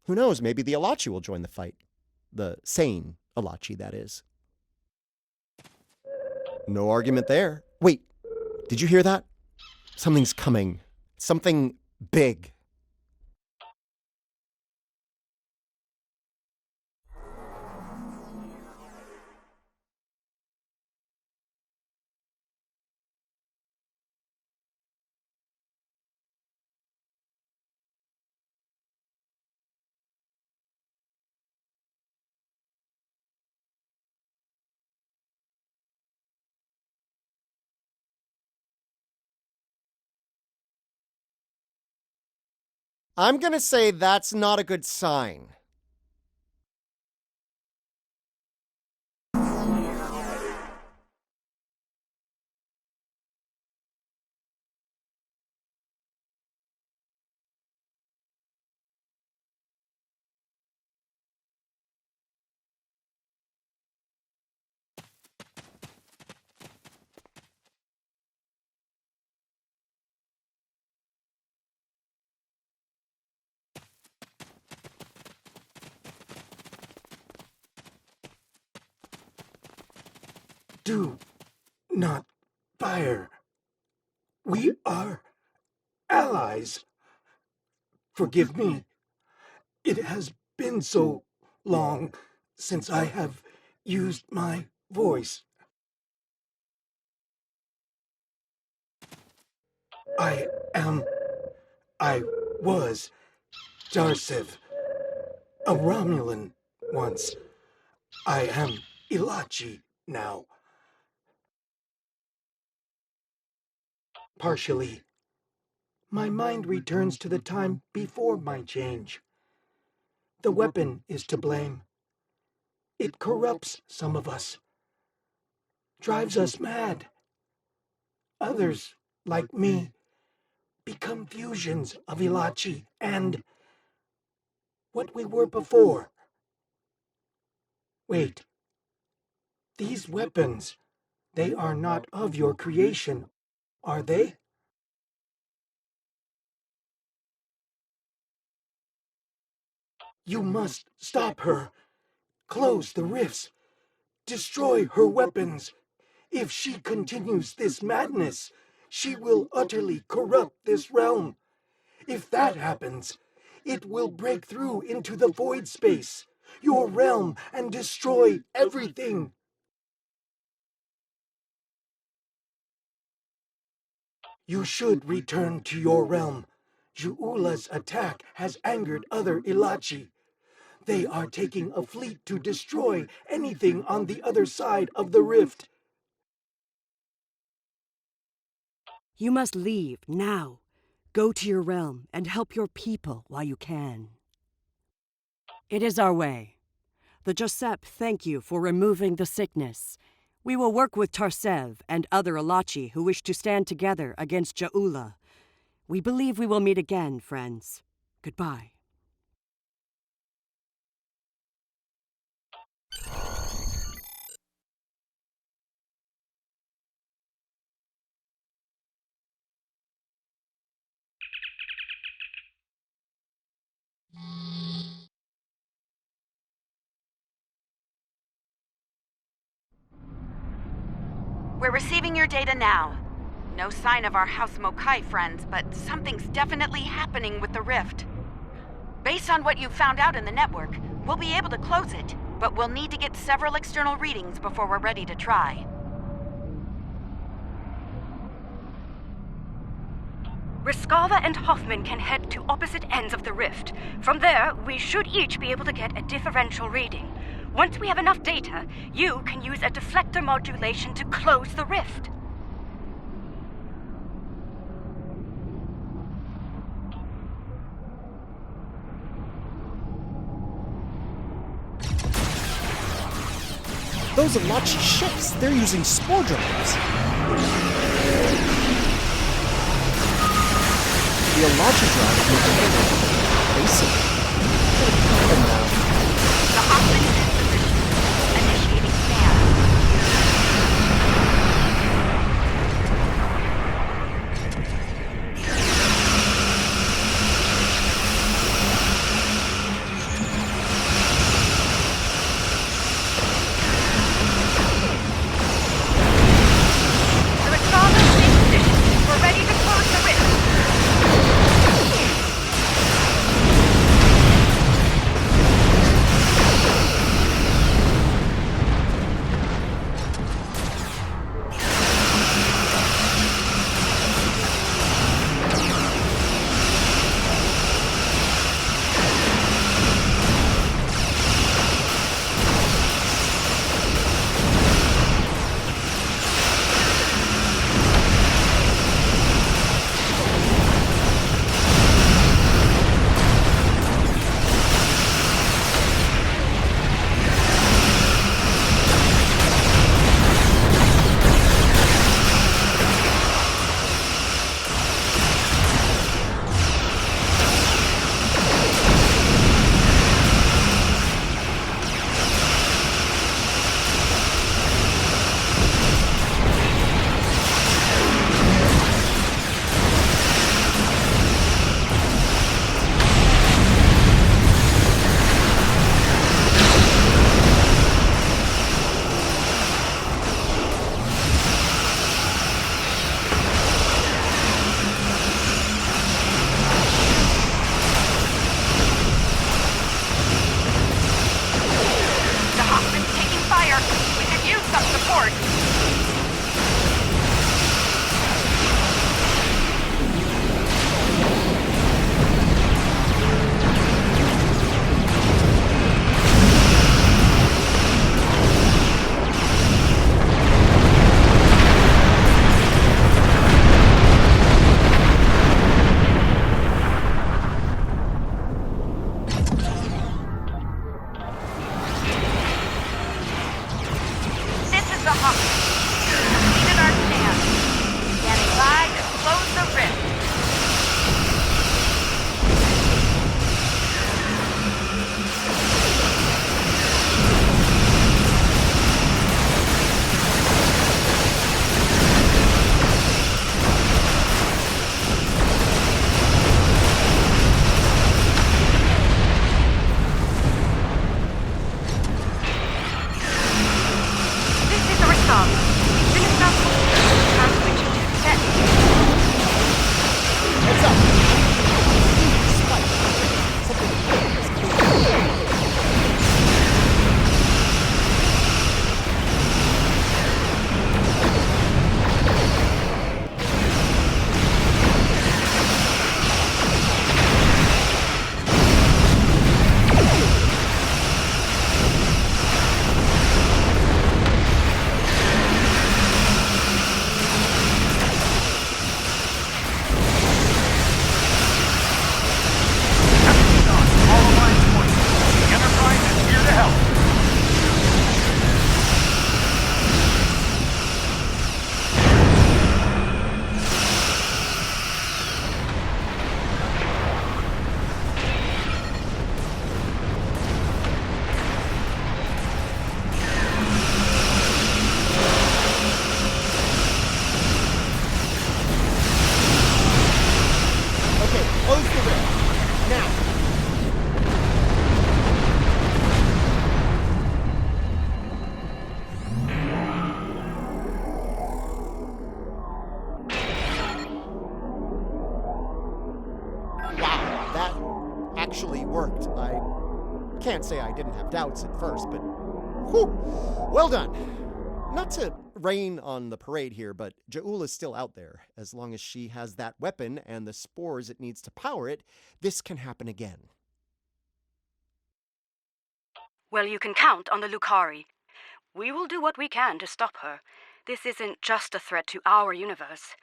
Who knows, maybe the Alachi will join the fight. The sane Alachi, that is. No argument there. Wait, did you hear that? Something's coming. Something big. I'm gonna say that's not a good sign. Do not fire. We are allies. Forgive me. It has been so long since I have used my voice. I was Darsev, a Romulan once. I am Ilachi now. Partially. My mind returns to the time before my change. The weapon is to blame. It corrupts some of us, drives us mad. Others, like me, become fusions of Ilachi and what we were before. Wait. These weapons, they are not of your creation, are they? You must stop her. Close the rifts. Destroy her weapons. If she continues this madness, she will utterly corrupt this realm. If that happens, it will break through into the void space, your realm, and destroy everything. You should return to your realm. Ju'ula's attack has angered other Ilachi. They are taking a fleet to destroy anything on the other side of the rift. You must leave now. Go to your realm and help your people while you can. It is our way. The Josep thank you for removing the sickness. We will work with Tarsev and other Ilachi who wish to stand together against Ja'ula. We believe we will meet again, friends. Goodbye. We're receiving your data now. No sign of our House Mokai friends, but something's definitely happening with the rift. Based on what you've found out in the network, we'll be able to close it, but we'll need to get several external readings before we're ready to try. Riskava and Hoffman can head to opposite ends of the rift. From there, we should each be able to get a differential reading. Once we have enough data, you can use a deflector modulation to close the rift. Those Ilachi ships, they're using spore drones. The Ilachi drive is making it basically. The Hoffman is initiating scan. The Riskava is in position. We're ready to close the rift. actually worked. I can't say I didn't have doubts at first, but whew, well done. Not to rain on the parade here, but Ja'ula's still out there. As long as she has that weapon and the spores it needs to power it, this can happen again. Well, you can count on the Lucari. We will do what we can to stop her. This isn't just a threat to our universe.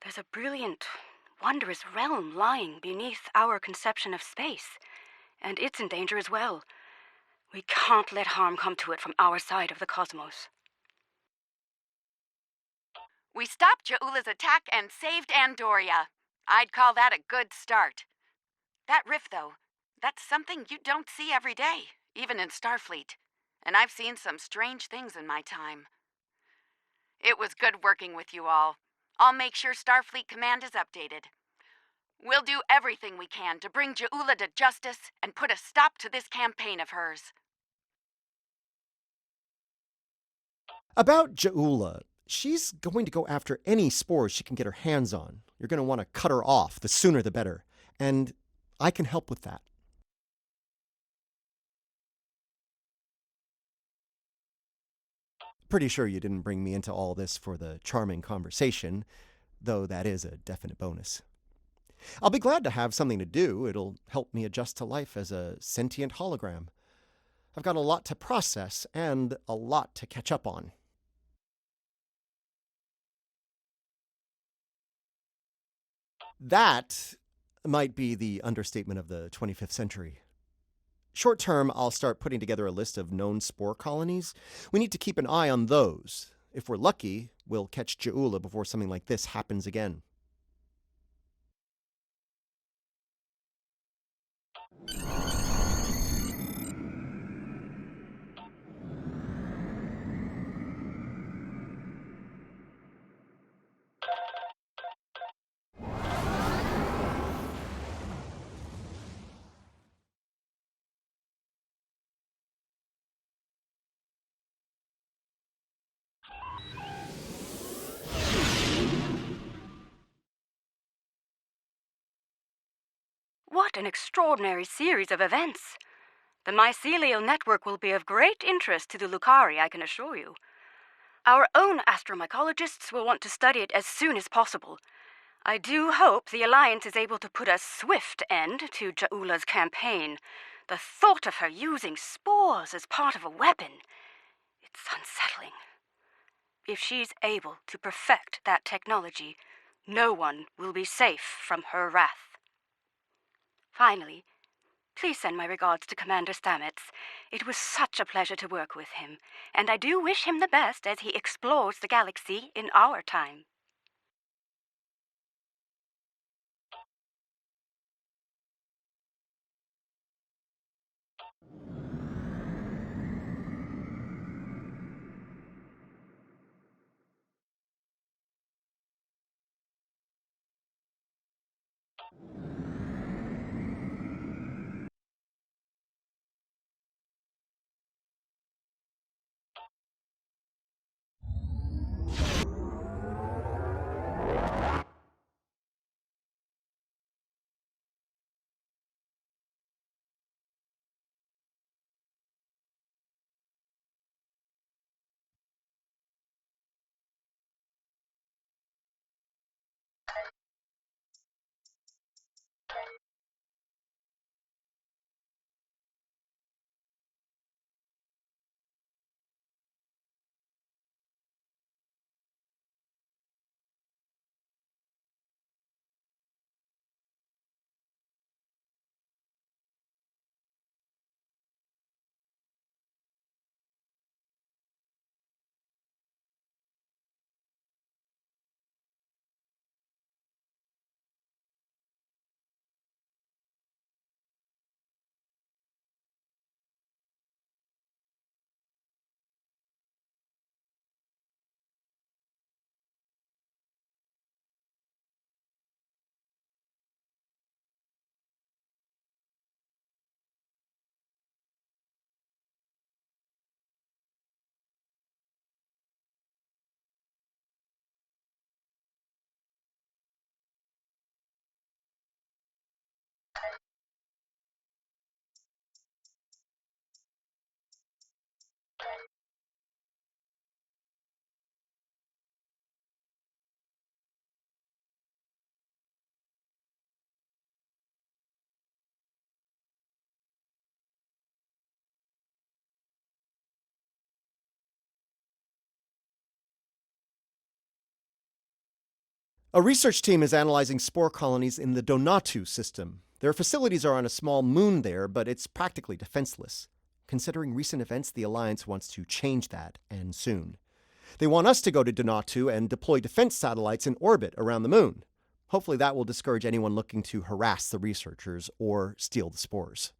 There's a brilliant, wondrous realm lying beneath our conception of space, and it's in danger as well. We can't let harm come to it from our side of the cosmos. We stopped Ja'ula's attack and saved Andoria. I'd call that a good start. That rift, though, that's something you don't see every day, even in Starfleet. And I've seen some strange things in my time. It was good working with you all. I'll make sure Starfleet Command is updated. We'll do everything we can to bring Ja'ula to justice and put a stop to this campaign of hers. About Ja'ula, she's going to go after any spores she can get her hands on. You're going to want to cut her off. The sooner the better. And I can help with that. Pretty sure you didn't bring me into all this for the charming conversation, though that is a definite bonus. I'll be glad to have something to do. It'll help me adjust to life as a sentient hologram. I've got a lot to process and a lot to catch up on. That might be the understatement of the 25th century. Short term, I'll start putting together a list of known spore colonies. We need to keep an eye on those. If we're lucky, we'll catch Ja'ula before something like this happens again. What an extraordinary series of events! The mycelial network will be of great interest to the Lucari, I can assure you. Our own astromycologists will want to study it as soon as possible. I do hope the Alliance is able to put a swift end to Ja'ula's campaign. The thought of her using spores as part of a weapon, it's unsettling. If she's able to perfect that technology, no one will be safe from her wrath. Finally, please send my regards to Commander Stamets. It was such a pleasure to work with him, and I do wish him the best as he explores the galaxy in our time. A research team is analyzing spore colonies in the Donatu system. Their facilities are on a small moon there, but it's practically defenseless. Considering recent events, the Alliance wants to change that, and soon. They want us to go to Donatu and deploy defense satellites in orbit around the moon. Hopefully that will discourage anyone looking to harass the researchers or steal the spores.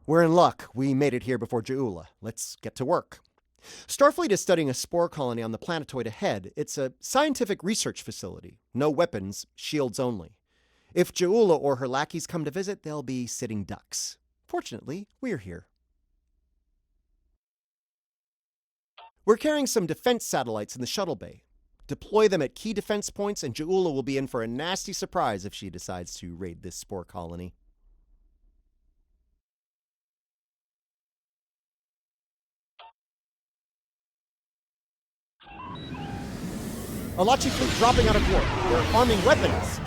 We're in luck. We made it here before Ja'ula. Let's get to work. Starfleet is studying a spore colony on the planetoid ahead. It's a scientific research facility. No weapons, shields only. If Ja'ula or her lackeys come to visit, they'll be sitting ducks. Fortunately, we're here. We're carrying some defense satellites in the shuttle bay. Deploy them at key defense points, and Ja'ula will be in for a nasty surprise if she decides to raid this spore colony. Alachi fleet dropping out of warp. They're arming weapons.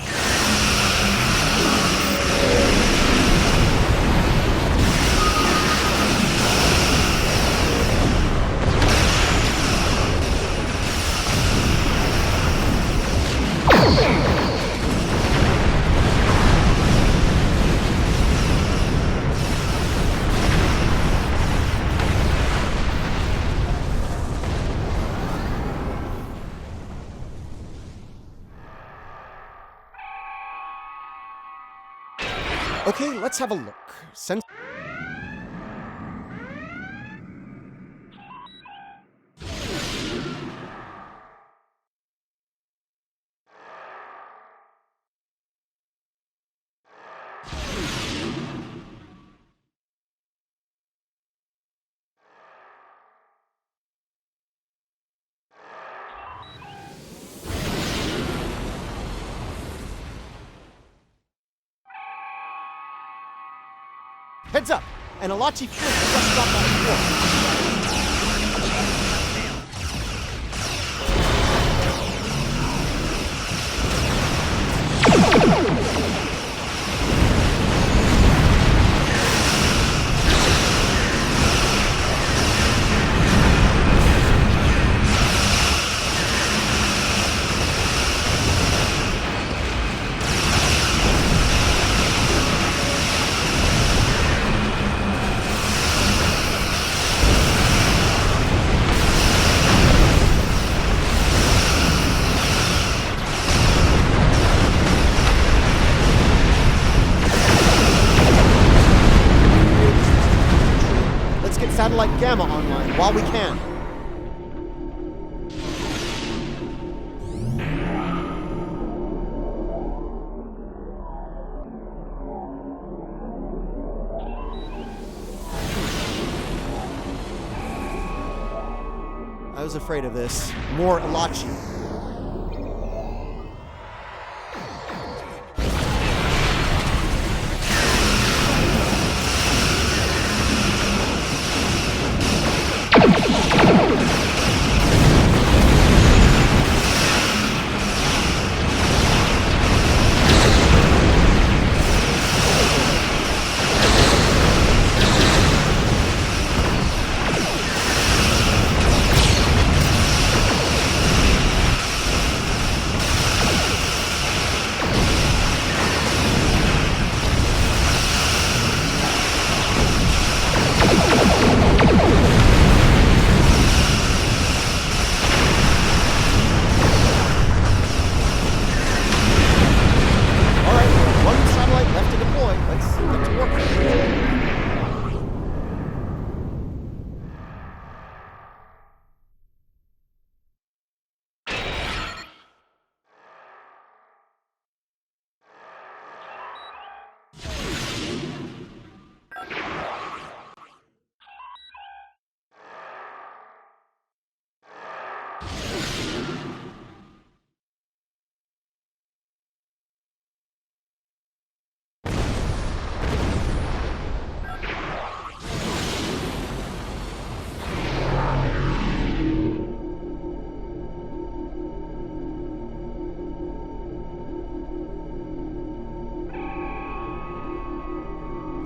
Okay, let's have a look. Heads up! An Alachi fleet just dropped out of Satellite Gamma online while we can. was afraid of this. More Elachi.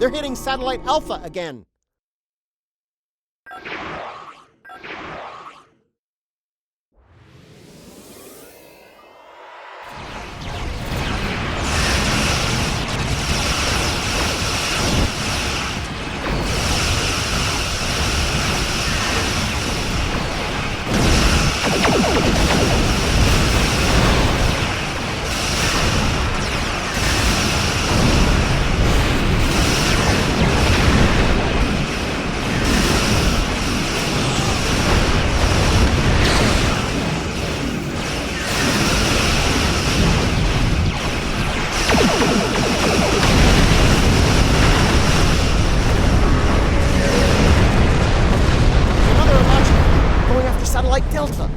They're hitting Satellite Alpha again. Satellite Delta.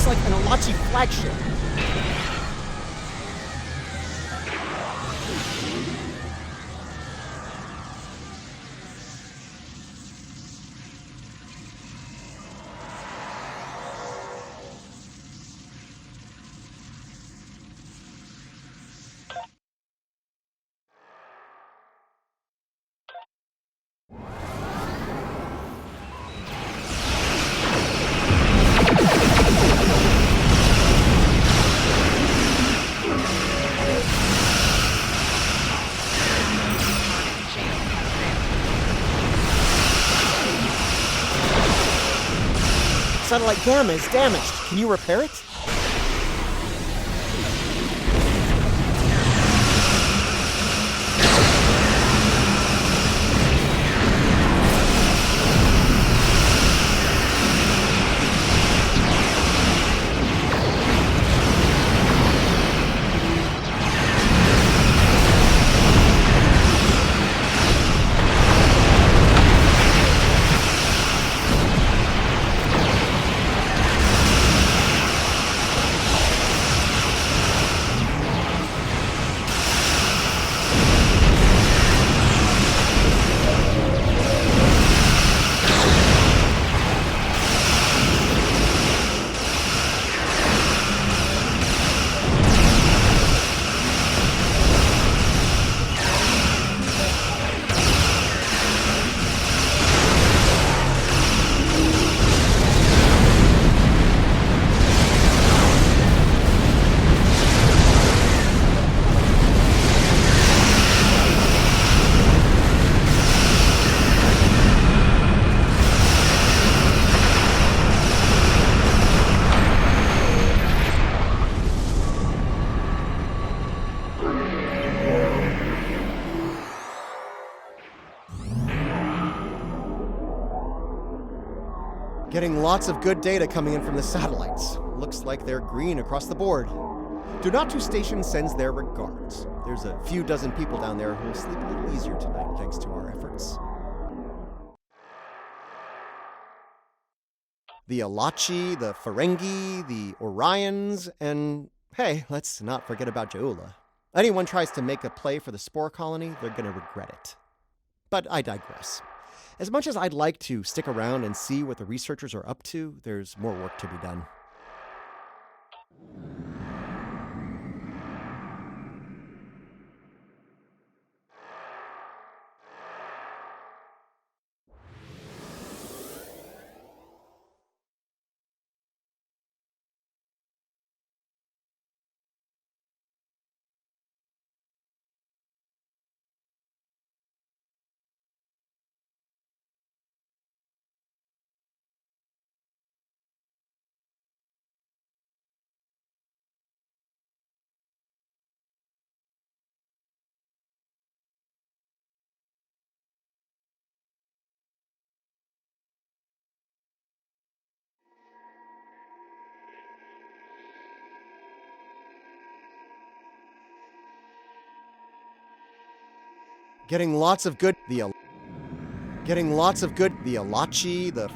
Like an Elachi flagship. Satellite Gamma is damaged. Can you repair it? Getting lots of good data coming in from the satellites. Looks like they're green across the board. Donatu Station sends their regards. There's a few dozen people down there who will sleep a little easier tonight thanks to our efforts. The Alachi, the Ferengi, the Orions, and hey, let's not forget about Jaula. Anyone tries to make a play for the spore colony, they're gonna regret it. But I digress. As much as I'd like to stick around and see what the researchers are up to, there's more work to be done. Getting lots of good, the Alachi, the